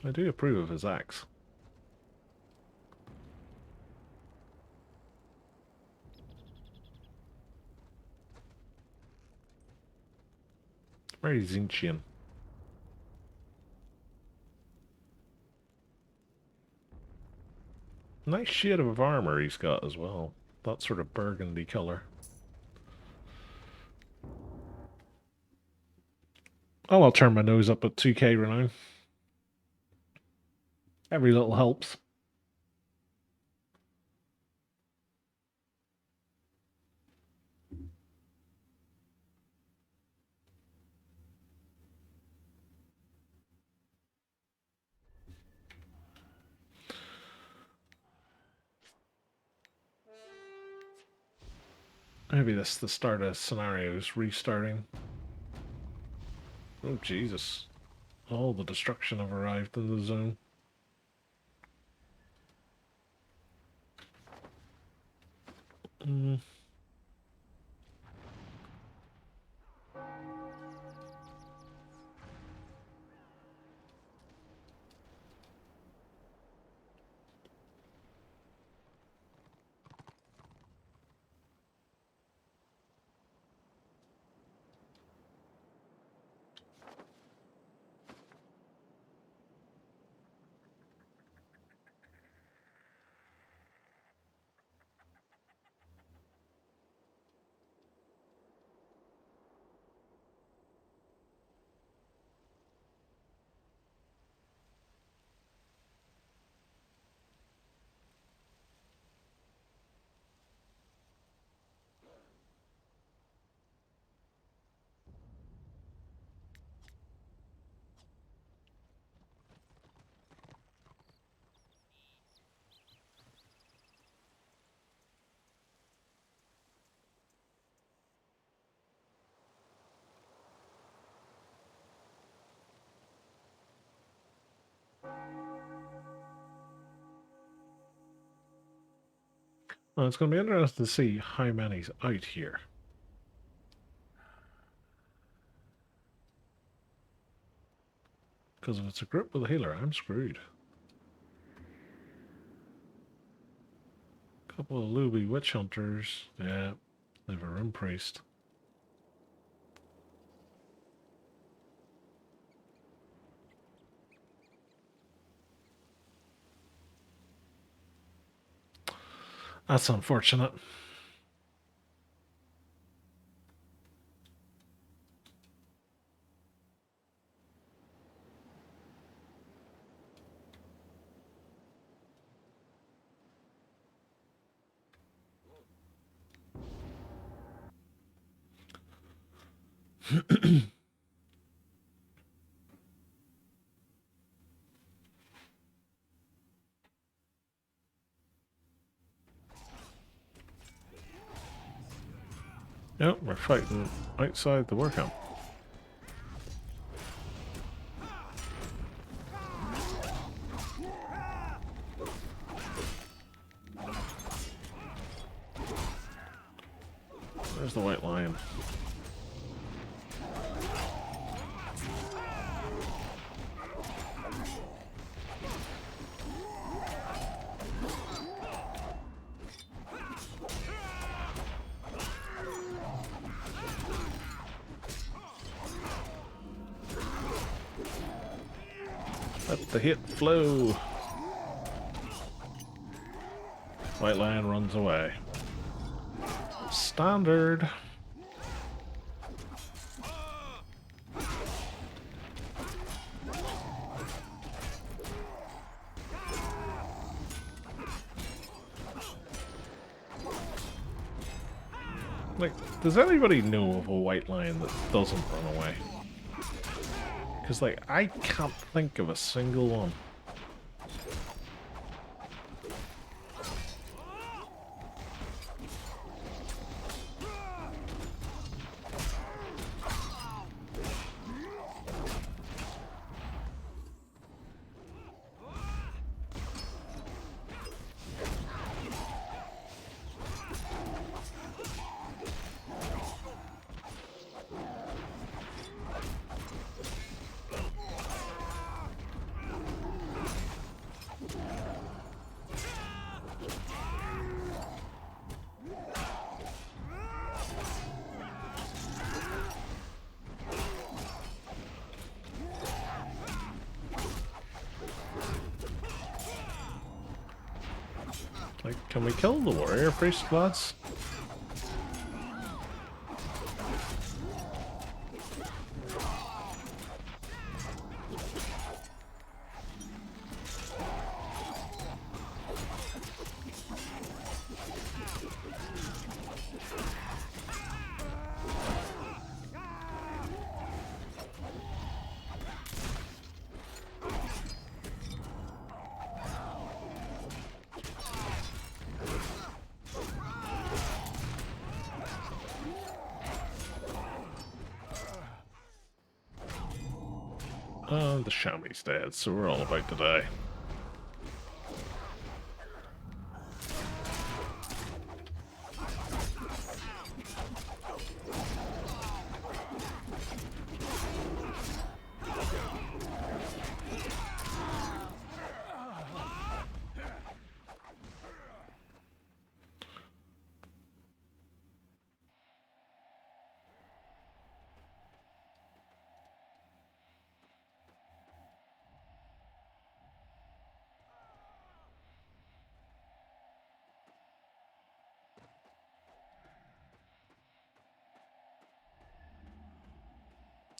I do approve of his axe. Very Zinchian. Nice shade of armor he's got as well. That sort of burgundy color. Oh, I'll turn my nose up at 2k renown. Every little helps. Maybe this is the start of scenarios restarting. Oh, Jesus. All the destruction have arrived in the zone. Well, it's going to be interesting to see how many's out here. Because if it's a group with a healer, I'm screwed. Couple of looby witch hunters. Yeah, they've a rim priest. That's unfortunate. Yep, we're fighting outside the workcamp. There's the white lion. Let the hit flow. White lion runs away. Standard. Like, does anybody know of a white lion that doesn't run away? Because, like, I can't think of a single one. Like, can we kill the warrior priest, lads? The Shami's dead, so we're all about to die.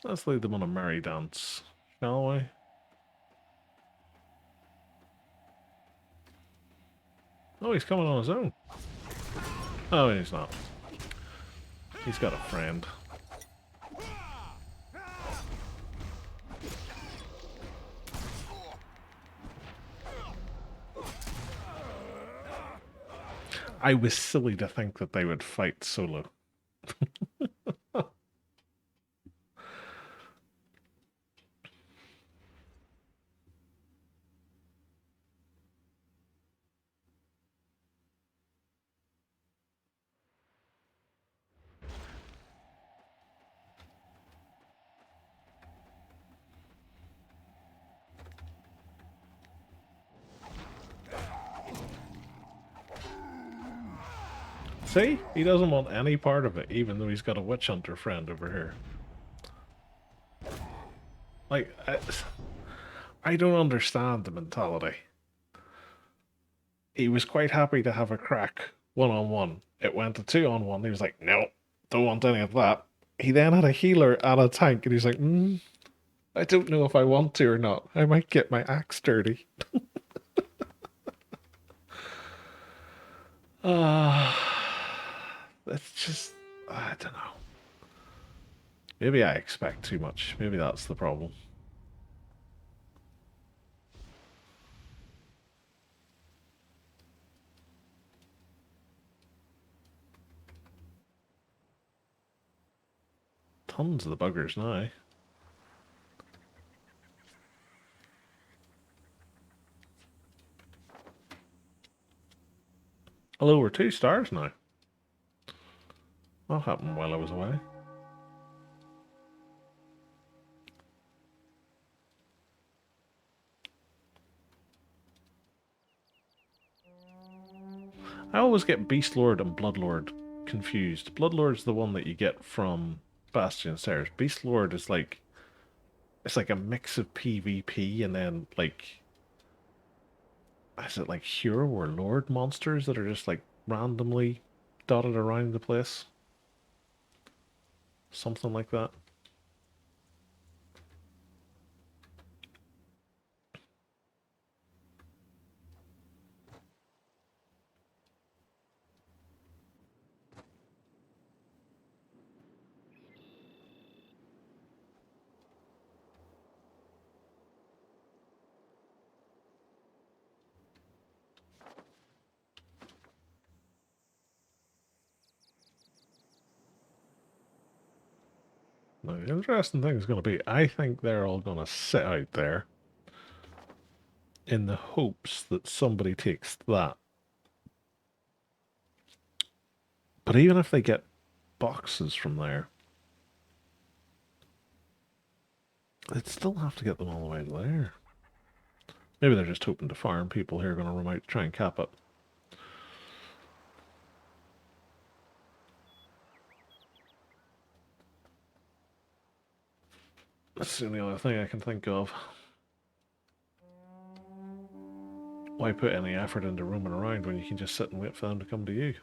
Let's lead them on a merry dance, shall we? Oh, he's coming on his own. Oh, he's not. He's got a friend. I was silly to think that they would fight solo. See? He doesn't want any part of it, even though he's got a witch hunter friend over here. Like, I don't understand the mentality. He was quite happy to have a crack one-on-one. It went to two-on-one. He was like, no, don't want any of that. He then had a healer and a tank, and he's like, I don't know if I want to or not. I might get my axe dirty. It's just, I don't know. Maybe I expect too much. Maybe that's the problem. Tons of the buggers now. Hello, we're 2 stars now. That happened while I was away. I always get Beast Lord and Blood Lord confused. Blood Lord's the one that you get from Bastion Stairs. Beast Lord is like, it's like a mix of PvP and then like, is it like hero or lord monsters that are just like randomly dotted around the place? Something like that. Now, the interesting thing is going to be, I think they're all going to sit out there in the hopes that somebody takes that. But even if they get boxes from there, they'd still have to get them all the way to there. Maybe they're just hoping to farm people who are going to run out to try and cap it. That's the only other thing I can think of. Why put any effort into roaming around when you can just sit and wait for them to come to you?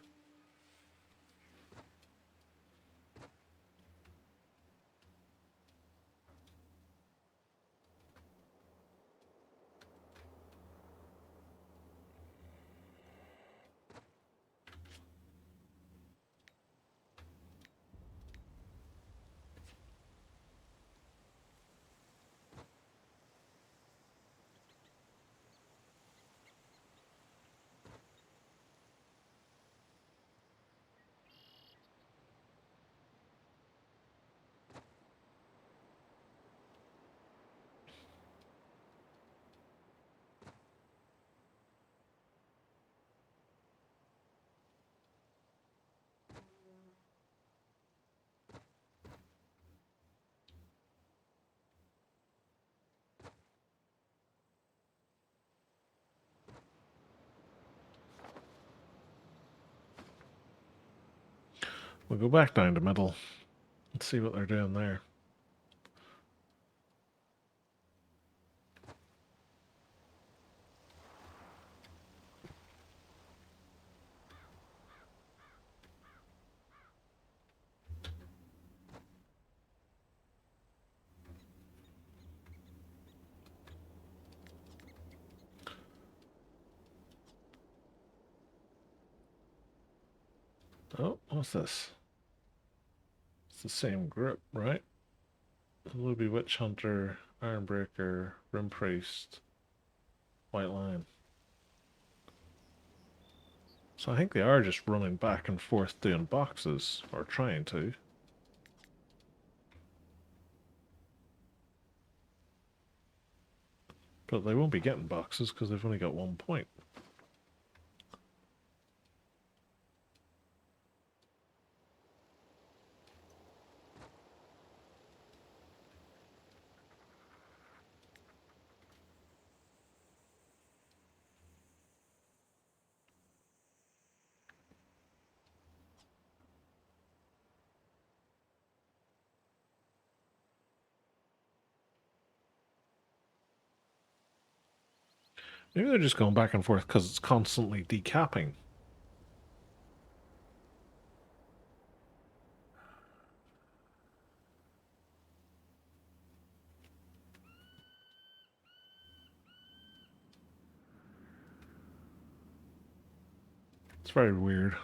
We'll go back down the middle and see what they're doing there. Oh, what's this? It's the same group, right? Ruby Witch Hunter, Ironbreaker, Rim Priest, White Lion. So I think they are just running back and forth doing boxes, or trying to. But they won't be getting boxes because they've only got 1 point. Maybe they're just going back and forth because it's constantly decapping. It's very weird.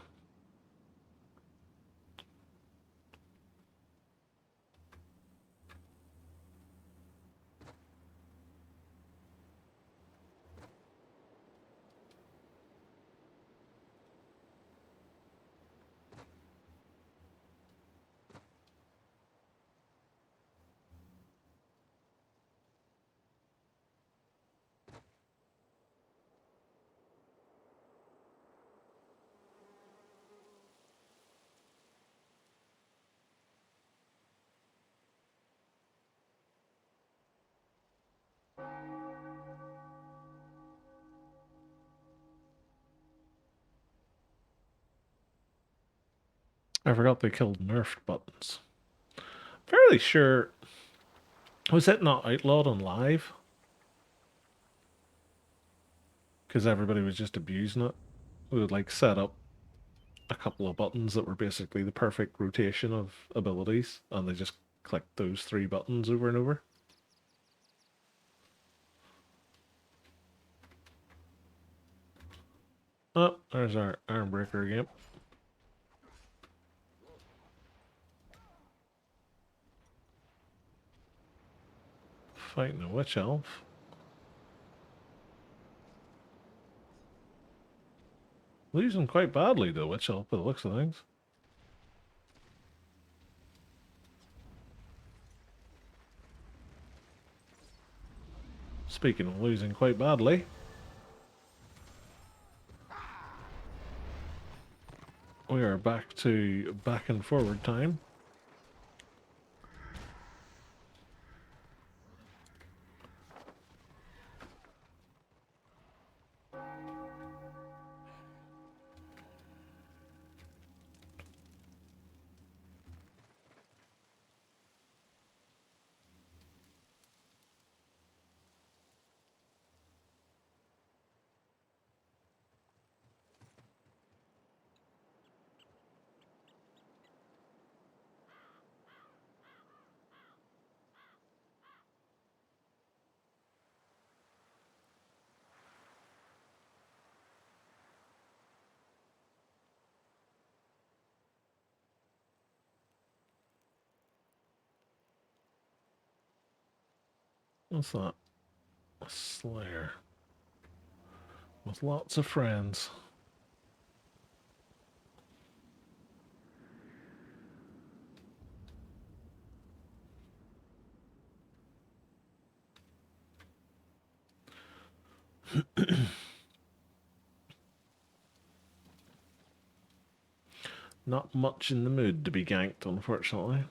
I forgot they killed nerfed buttons. Fairly sure. Was it not outlawed on live? Because everybody was just abusing it. We would like set up a couple of buttons that were basically the perfect rotation of abilities, and they just clicked those 3 buttons over and over. Oh, there's our Ironbreaker again. Fighting a witch elf. Losing quite badly to witch elf by the looks of things. Speaking of losing quite badly, we are back to back and forward time. What's that? A Slayer. With lots of friends. Not much in the mood to be ganked, unfortunately.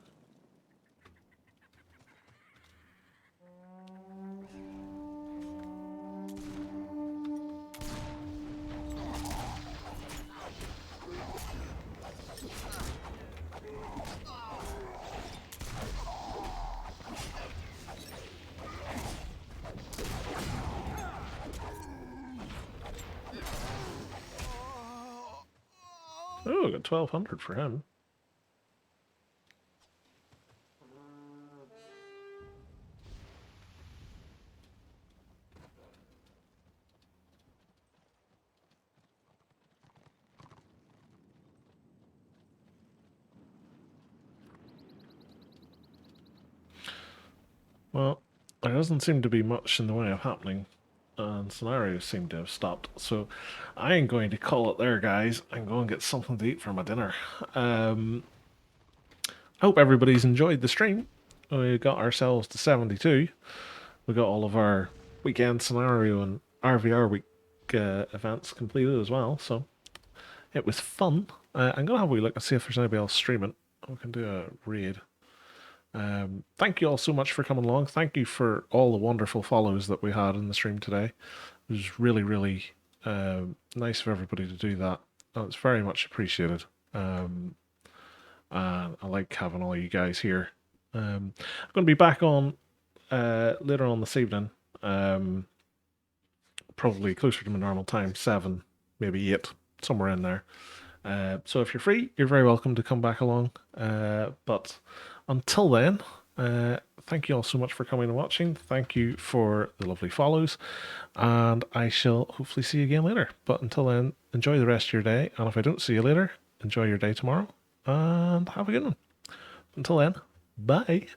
Oh, I got 1200 for him. Well, there doesn't seem to be much in the way of happening, and scenarios seem to have stopped. So I am going to call it there, guys, and go and get something to eat for my dinner. I hope everybody's enjoyed the stream. We got ourselves to 72. We got all of our weekend scenario and RVR week events completed as well, so it was fun. I'm going to have a wee look and see if there's anybody else streaming. We can do a raid. Thank you all so much for coming along. Thank you for all the wonderful follows that we had in the stream today. It was really, really nice of everybody to do that. It's very much appreciated. And I like having all you guys here. I'm going to be back on later on this evening. Probably closer to my normal time, 7, maybe 8, somewhere in there. So if you're free, you're very welcome to come back along. But until then, thank you all so much for coming and watching. Thank you for the lovely follows. And I shall hopefully see you again later. But until then, enjoy the rest of your day. And if I don't see you later, enjoy your day tomorrow. And have a good one. Until then, bye.